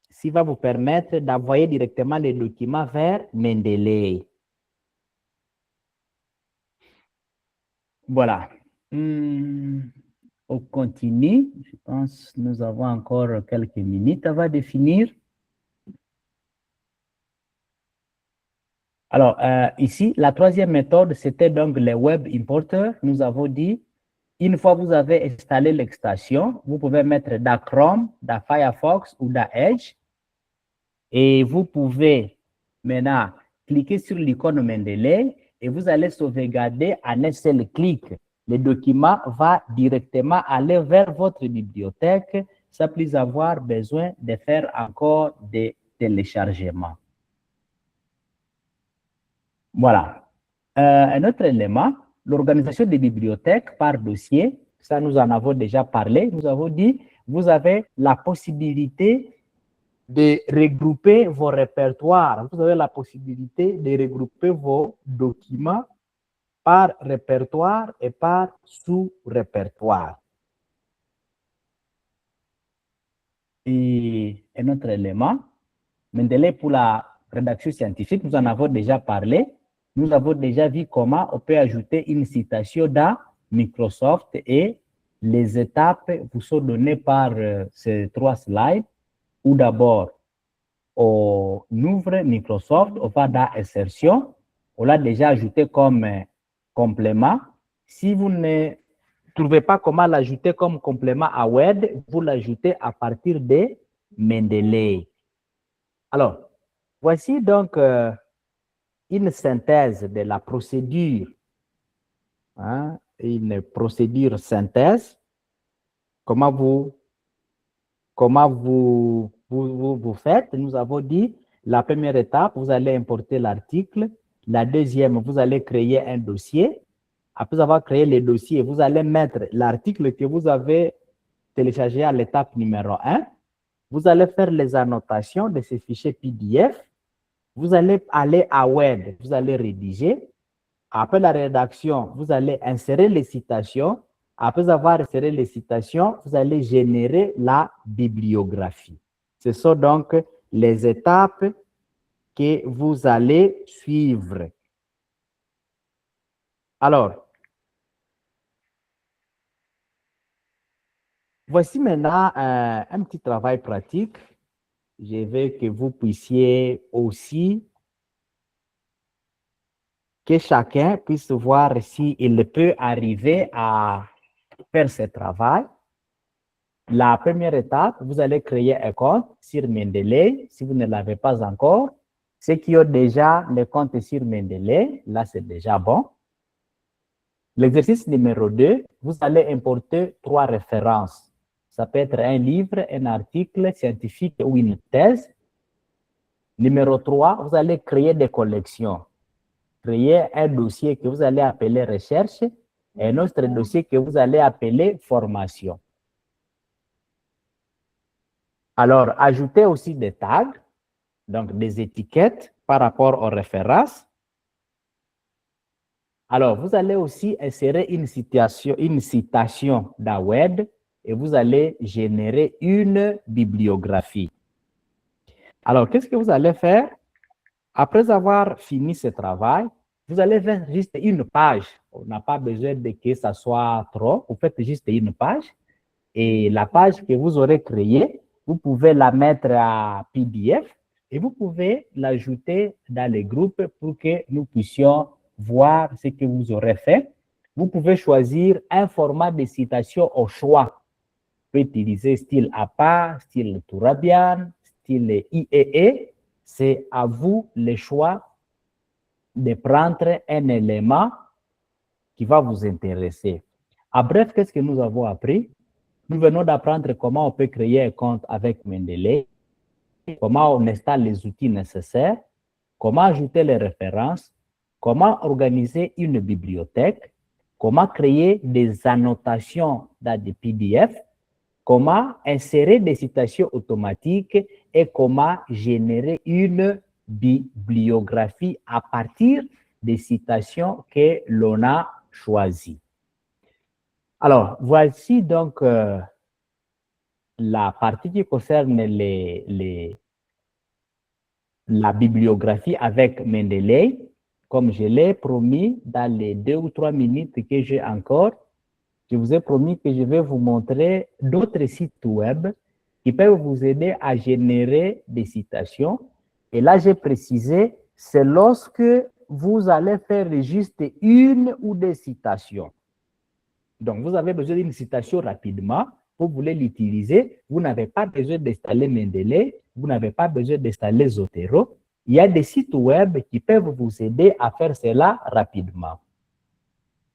S'il va vous permettre d'envoyer directement les documents vers Mendeley. Voilà. On continue. Je pense que nous avons encore quelques minutes avant de finir. Alors, ici, la troisième méthode, c'était donc les web importers. Nous avons dit, une fois que vous avez installé l'extension, vous pouvez mettre dans Chrome, dans Firefox ou dans Edge. Et vous pouvez maintenant cliquer sur l'icône Mendeley et vous allez sauvegarder en un seul clic. Le document va directement aller vers votre bibliothèque sans plus avoir besoin de faire encore des téléchargements. Voilà. Un autre élément, l'organisation des bibliothèques par dossier, ça nous en avons déjà parlé. Nous avons dit, vous avez la possibilité de regrouper vos répertoires. Vous avez la possibilité de regrouper vos documents par répertoire et par sous-répertoire. Et un autre élément, Mendeley pour la rédaction scientifique, nous en avons déjà parlé. Nous avons déjà vu comment on peut ajouter une citation dans Microsoft et les étapes vous sont données par ces 3 slides. Ou d'abord, on ouvre Microsoft, on va dans Insertion, on l'a déjà ajouté comme complément. Si vous ne trouvez pas comment l'ajouter comme complément à Word, vous l'ajoutez à partir de Mendeley. Alors, voici donc une synthèse de la procédure, hein, une procédure synthèse. Comment vous faites? Nous avons dit la première étape, vous allez importer l'article. La deuxième, vous allez créer un dossier. Après avoir créé le dossier, vous allez mettre l'article que vous avez téléchargé à l'étape numéro 1. Vous allez faire les annotations de ce fichier PDF. Vous allez aller à Word, vous allez rédiger. Après la rédaction, vous allez insérer les citations. Après avoir inséré les citations, vous allez générer la bibliographie. Ce sont donc les étapes que vous allez suivre. Alors, voici maintenant un petit travail pratique. Je veux que vous puissiez aussi, que chacun puisse voir s'il peut arriver à faire ce travail. La première étape, vous allez créer un compte sur Mendeley. Si vous ne l'avez pas encore, ceux qui ont déjà le compte sur Mendeley, là c'est déjà bon. L'exercice numéro 2, vous allez importer 3 références. Ça peut être un livre, un article scientifique ou une thèse. Numéro 3, vous allez créer des collections. Créer un dossier que vous allez appeler recherche et un autre dossier que vous allez appeler formation. Alors, ajoutez aussi des tags, donc des étiquettes par rapport aux références. Alors, vous allez aussi insérer une citation dans Word et vous allez générer une bibliographie. Alors, qu'est-ce que vous allez faire? Après avoir fini ce travail, vous allez faire juste une page. On n'a pas besoin de que ça soit trop. Vous faites juste une page. Et la page que vous aurez créée, vous pouvez la mettre à PDF et vous pouvez l'ajouter dans les groupes pour que nous puissions voir ce que vous aurez fait. Vous pouvez choisir un format de citation au choix. Vous pouvez utiliser style APA, style Turabian, style IEE. C'est à vous le choix de prendre un élément qui va vous intéresser. En bref, qu'est-ce que nous avons appris? Nous venons d'apprendre comment on peut créer un compte avec Mendeley, comment on installe les outils nécessaires, comment ajouter les références, comment organiser une bibliothèque, comment créer des annotations dans des PDF, comment insérer des citations automatiques et comment générer une bibliographie à partir des citations que l'on a choisies. Alors, voici donc la partie qui concerne la bibliographie avec Mendeley. Comme je l'ai promis, dans les 2 ou 3 minutes que j'ai encore, je vous ai promis que je vais vous montrer d'autres sites web qui peuvent vous aider à générer des citations. Et là, j'ai précisé, c'est lorsque vous allez faire juste une ou des citations. Donc, vous avez besoin d'une citation rapidement, vous voulez l'utiliser, vous n'avez pas besoin d'installer Mendeley, vous n'avez pas besoin d'installer Zotero. Il y a des sites web qui peuvent vous aider à faire cela rapidement.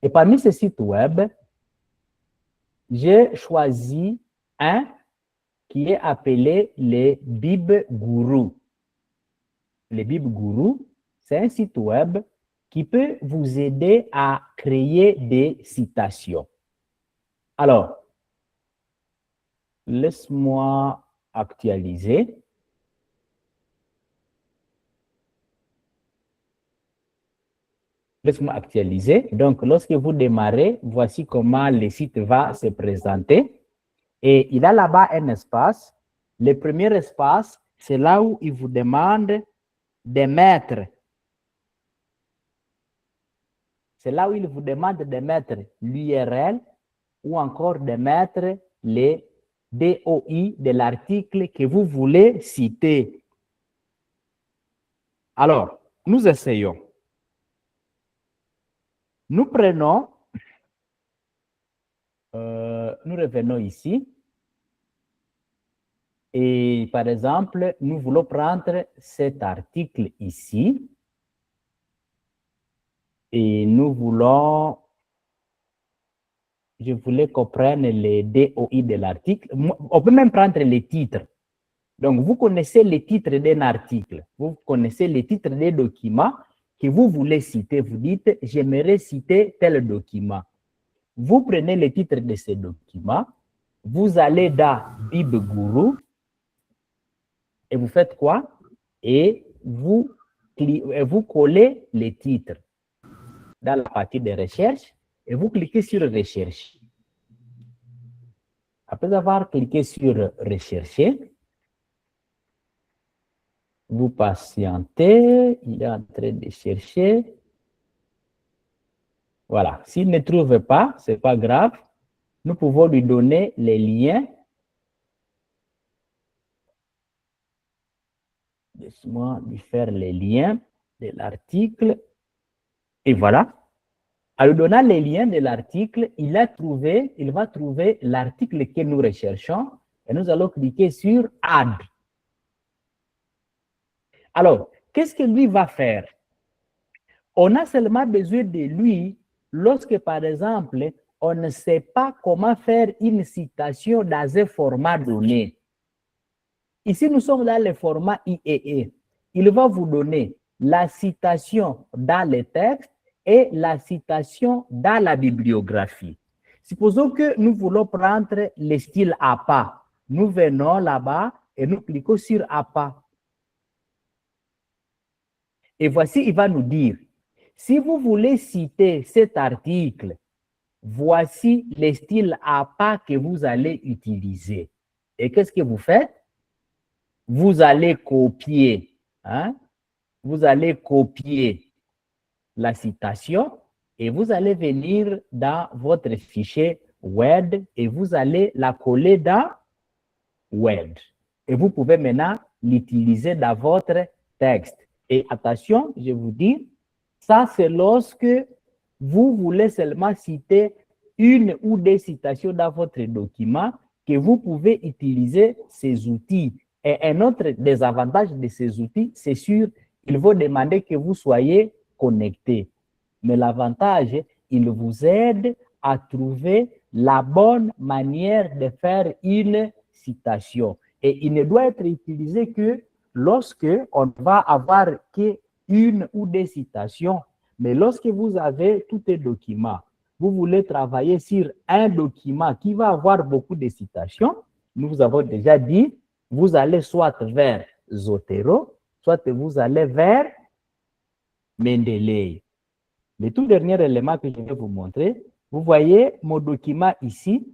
Et parmi ces sites web, j'ai choisi un qui est appelé les BibGuru. Les BibGuru, c'est un site web qui peut vous aider à créer des citations. Alors, laisse-moi actualiser. Laisse-moi actualiser. Donc, lorsque vous démarrez, voici comment le site va se présenter. Et il a là-bas un espace. Le premier espace, c'est là où il vous demande de mettre. C'est là où il vous demande de mettre l'URL ou encore de mettre les DOI de l'article que vous voulez citer. Alors, nous essayons. Nous prenons, nous revenons ici. Et par exemple, nous voulons prendre cet article ici. Et nous voulons, je voulais qu'on prenne les DOI de l'article. On peut même prendre les titres. Donc, vous connaissez les titres d'un article. Vous connaissez les titres des documents que vous voulez citer. Vous dites, j'aimerais citer tel document. Vous prenez le titre de ce document. Vous allez dans BibGuru. Et vous faites quoi? Et vous collez les titres dans la partie de recherche et vous cliquez sur recherche. Après avoir cliqué sur rechercher, vous patientez, il est en train de chercher. Voilà. S'il ne trouve pas, ce n'est pas grave. Nous pouvons lui donner les liens. Laisse-moi lui faire les liens de l'article. Et voilà. En lui donnant les liens de l'article, il va trouver l'article que nous recherchons et nous allons cliquer sur Add. Alors, qu'est-ce que lui va faire? On a seulement besoin de lui lorsque, par exemple, on ne sait pas comment faire une citation dans un format donné. Ici, nous sommes dans le format IEE. Il va vous donner la citation dans le texte et la citation dans la bibliographie. Supposons que nous voulons prendre le style APA. Nous venons là-bas et nous cliquons sur APA. Et voici, il va nous dire, si vous voulez citer cet article, voici le style APA que vous allez utiliser. Et qu'est-ce que vous faites? Vous allez copier, vous allez copier la citation et vous allez venir dans votre fichier Word et vous allez la coller dans Word. Et vous pouvez maintenant l'utiliser dans votre texte. Et attention, je vous dis, ça c'est lorsque vous voulez seulement citer une ou des citations dans votre document que vous pouvez utiliser ces outils. Et un autre désavantage de ces outils, c'est sûr, il faut demander que vous soyez connecté. Mais l'avantage, il vous aide à trouver la bonne manière de faire une citation. Et il ne doit être utilisé que lorsque on va avoir qu'une ou des citations. Mais lorsque vous avez tout un document, vous voulez travailler sur un document qui va avoir beaucoup de citations, nous vous avons déjà dit, vous allez soit vers Zotero, soit vous allez vers Mendeley. Le tout dernier élément que je vais vous montrer, vous voyez mon document ici,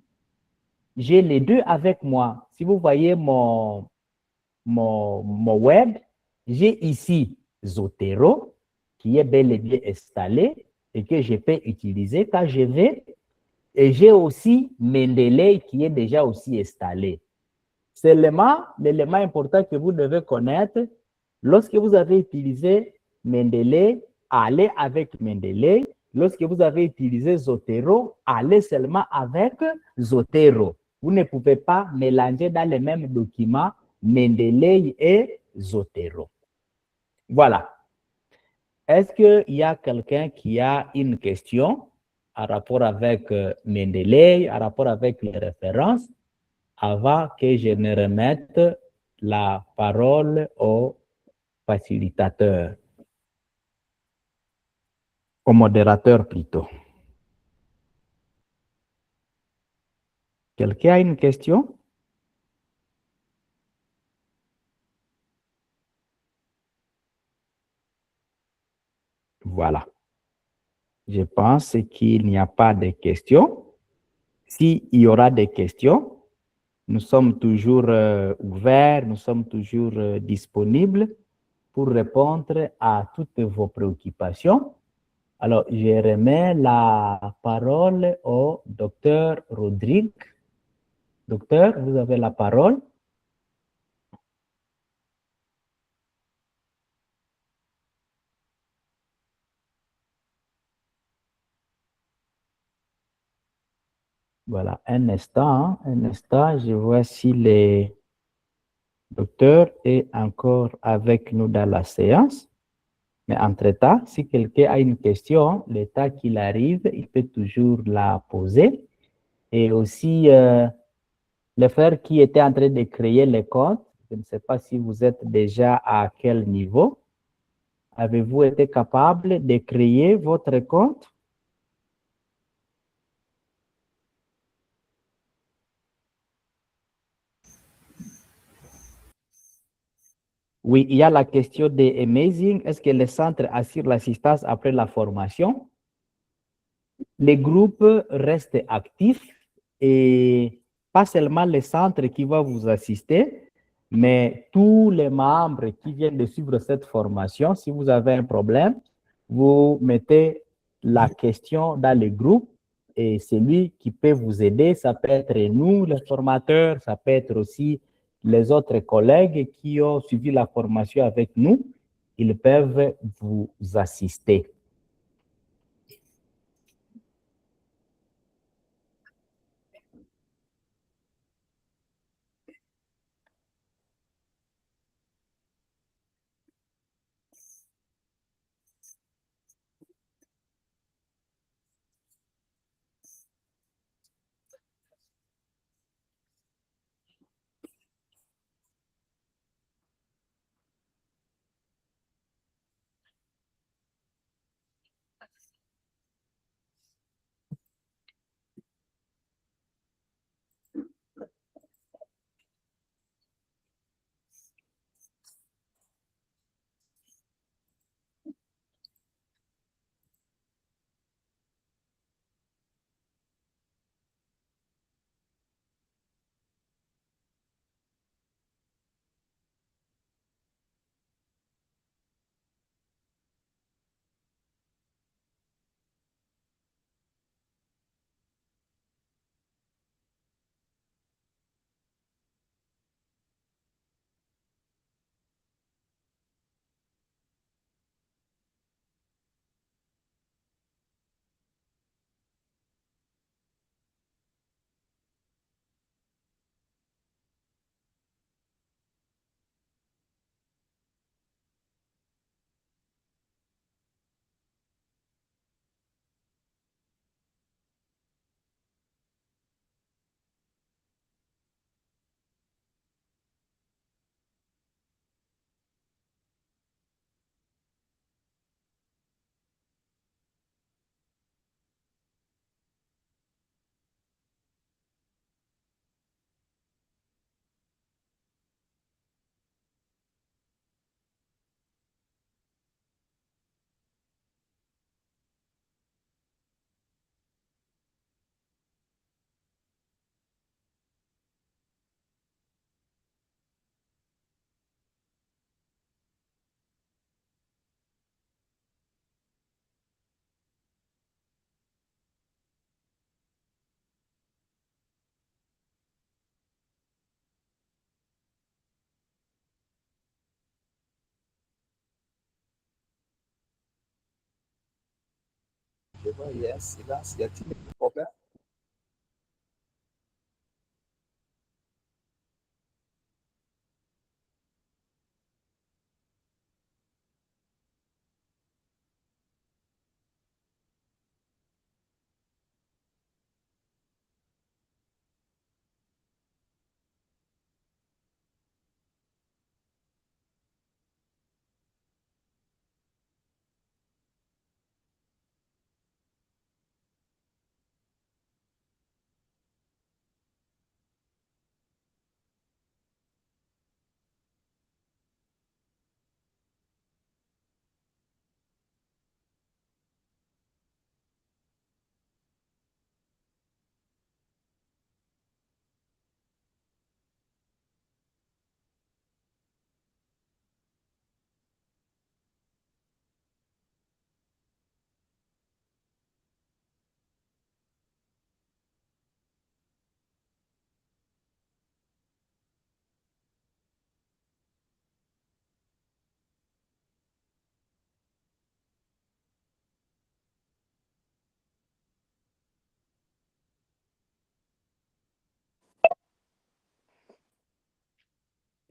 j'ai les deux avec moi. Si vous voyez mon web, j'ai ici Zotero, qui est bel et bien installé et que je peux utiliser quand je vais. Et j'ai aussi Mendeley qui est déjà aussi installé. Seulement, l'élément important que vous devez connaître, lorsque vous avez utilisé Mendeley, allez avec Mendeley. Lorsque vous avez utilisé Zotero, allez seulement avec Zotero. Vous ne pouvez pas mélanger dans les mêmes documents Mendeley et Zotero. Voilà. Est-ce qu'il y a quelqu'un qui a une question en rapport avec Mendeley, en rapport avec les références, avant que je ne remette la parole au facilitateur, au modérateur plutôt? Quelqu'un a une question? Voilà. Je pense qu'il n'y a pas de questions. S'il y aura des questions, nous sommes toujours ouverts, nous sommes toujours disponibles pour répondre à toutes vos préoccupations. Alors, je remets la parole au docteur Rodrigue. Docteur, vous avez la parole. Voilà, un instant, je vois si le docteur est encore avec nous dans la séance. Mais entre-temps, si quelqu'un a une question, le temps qu'il arrive, il peut toujours la poser. Et aussi, le frère qui était en train de créer les comptes, je ne sais pas si vous êtes déjà à quel niveau. Avez-vous été capable de créer votre compte? Oui, il y a la question de Amazing. Est-ce que le centre assure l'assistance après la formation? Les groupes restent actifs et pas seulement le centre qui va vous assister, mais tous les membres qui viennent de suivre cette formation, si vous avez un problème, vous mettez la question dans le groupe et celui qui peut vous aider, ça peut être nous, les formateurs, ça peut être aussi les autres collègues qui ont suivi la formation avec nous, ils peuvent vous assister. Je vois, il y a un silence. Y a-t-il un problème?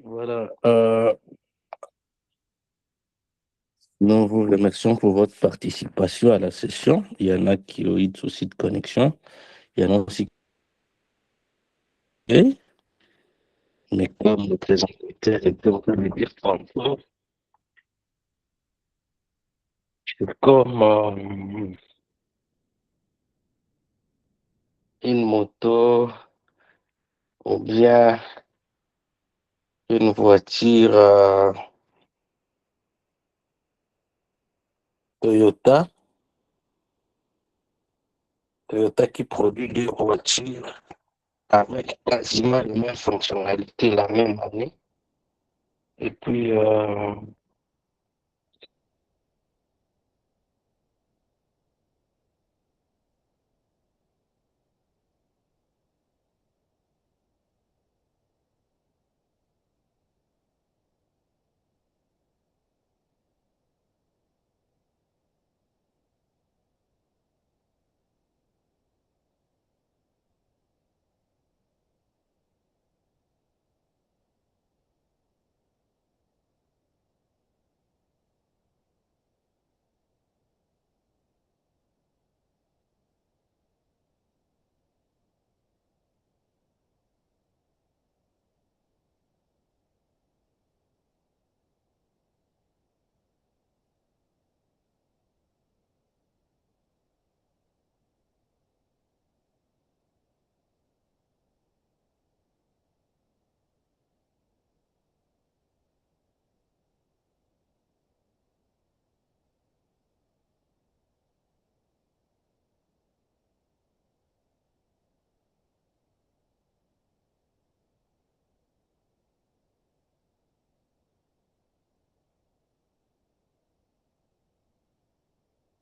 Voilà. Nous vous remercions pour votre participation à la session. Il y en a qui ont eu des soucis de connexion. Il y en a aussi qui... Mais comme le présentateur était en train de dire tantôt, c'est comme une moto ou bien une voiture Toyota. Toyota qui produit des voitures avec quasiment les mêmes fonctionnalités la même année. Et puis,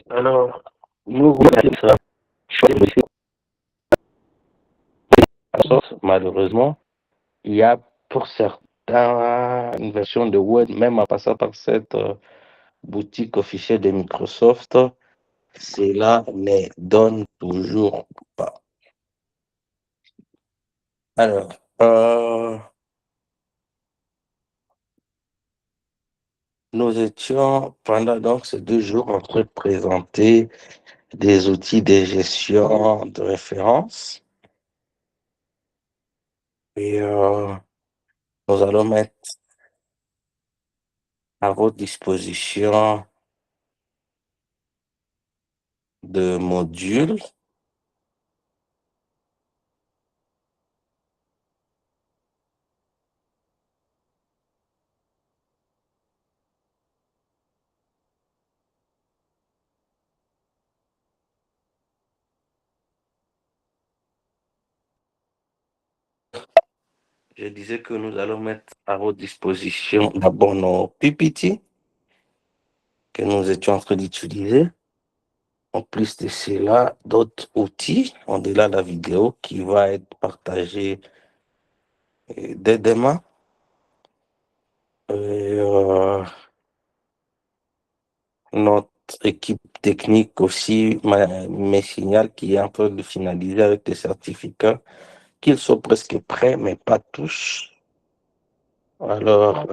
alors, nous voulons ça. Malheureusement, il y a pour certains une version de Word, même en passant par cette boutique officielle de Microsoft, cela ne donne toujours pas. Alors, nous étions pendant donc ces 2 jours en train de présenter des outils de gestion de référence. Et nous allons mettre à votre disposition de modules. Je disais que nous allons mettre à votre disposition d'abord nos PPT que nous étions en train d'utiliser. En plus de cela, d'autres outils, au-delà de la vidéo qui va être partagée dès demain. Et, notre équipe technique aussi me signale qu'il est en train de finaliser avec les certificats, qu'ils sont presque prêts, mais pas tous. Alors,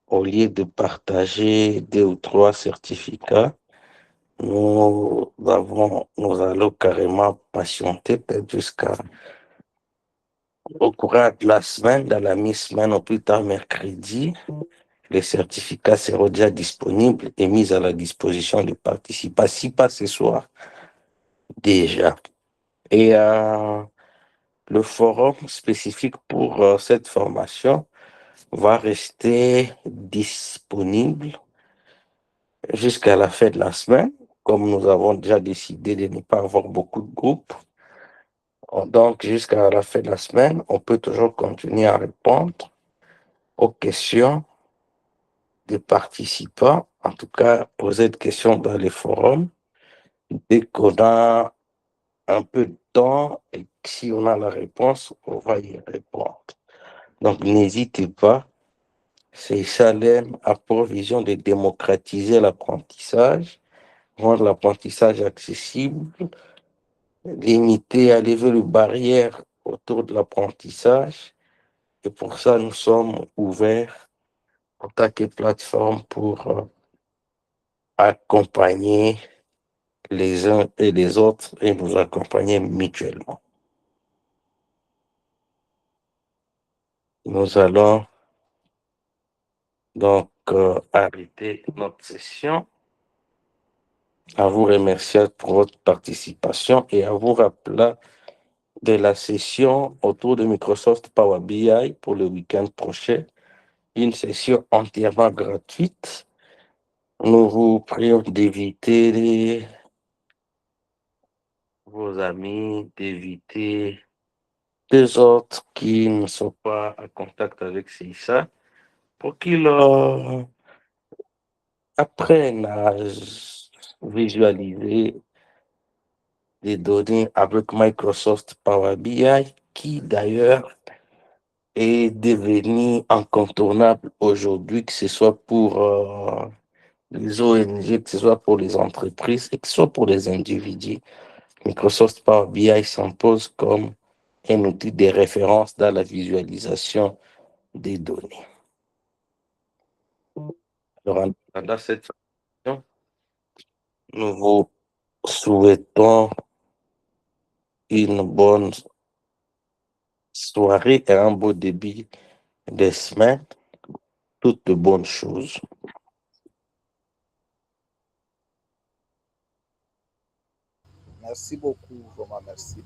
au lieu de partager 2 ou 3 certificats, nous allons carrément patienter peut-être au courant de la semaine, dans la mi-semaine ou plus tard mercredi. Les certificats seront déjà disponibles et mis à la disposition des participants, si pas ce soir déjà. Et le forum spécifique pour cette formation va rester disponible jusqu'à la fin de la semaine, comme nous avons déjà décidé de ne pas avoir beaucoup de groupes. Donc, jusqu'à la fin de la semaine, on peut toujours continuer à répondre aux questions des participants, en tout cas poser des questions dans les forums. Dès qu'on a un peu de temps et si on a la réponse, on va y répondre. Donc, n'hésitez pas. C'est Salem a pour vision de démocratiser l'apprentissage, rendre l'apprentissage accessible, limiter, à lever les barrières autour de l'apprentissage. Et pour ça, nous sommes ouverts en tant que plateforme pour accompagner les uns et les autres et nous accompagner mutuellement. Nous allons donc arrêter notre session. À vous remercier pour votre participation et à vous rappeler de la session autour de Microsoft Power BI pour le week-end prochain. Une session entièrement gratuite. Nous vous prions d'éviter vos amis, d'éviter les autres qui ne sont pas en contact avec CISA pour qu'ils apprennent à visualiser des données avec Microsoft Power BI qui d'ailleurs est devenu incontournable aujourd'hui, que ce soit pour les ONG, que ce soit pour les entreprises et que ce soit pour les individus. Microsoft Power BI s'impose comme un outil de référence dans la visualisation des données. Alors, dans cette façon, nous vous souhaitons une bonne soirée et un beau début de semaine. Toutes de bonnes choses. Merci beaucoup, vraiment merci.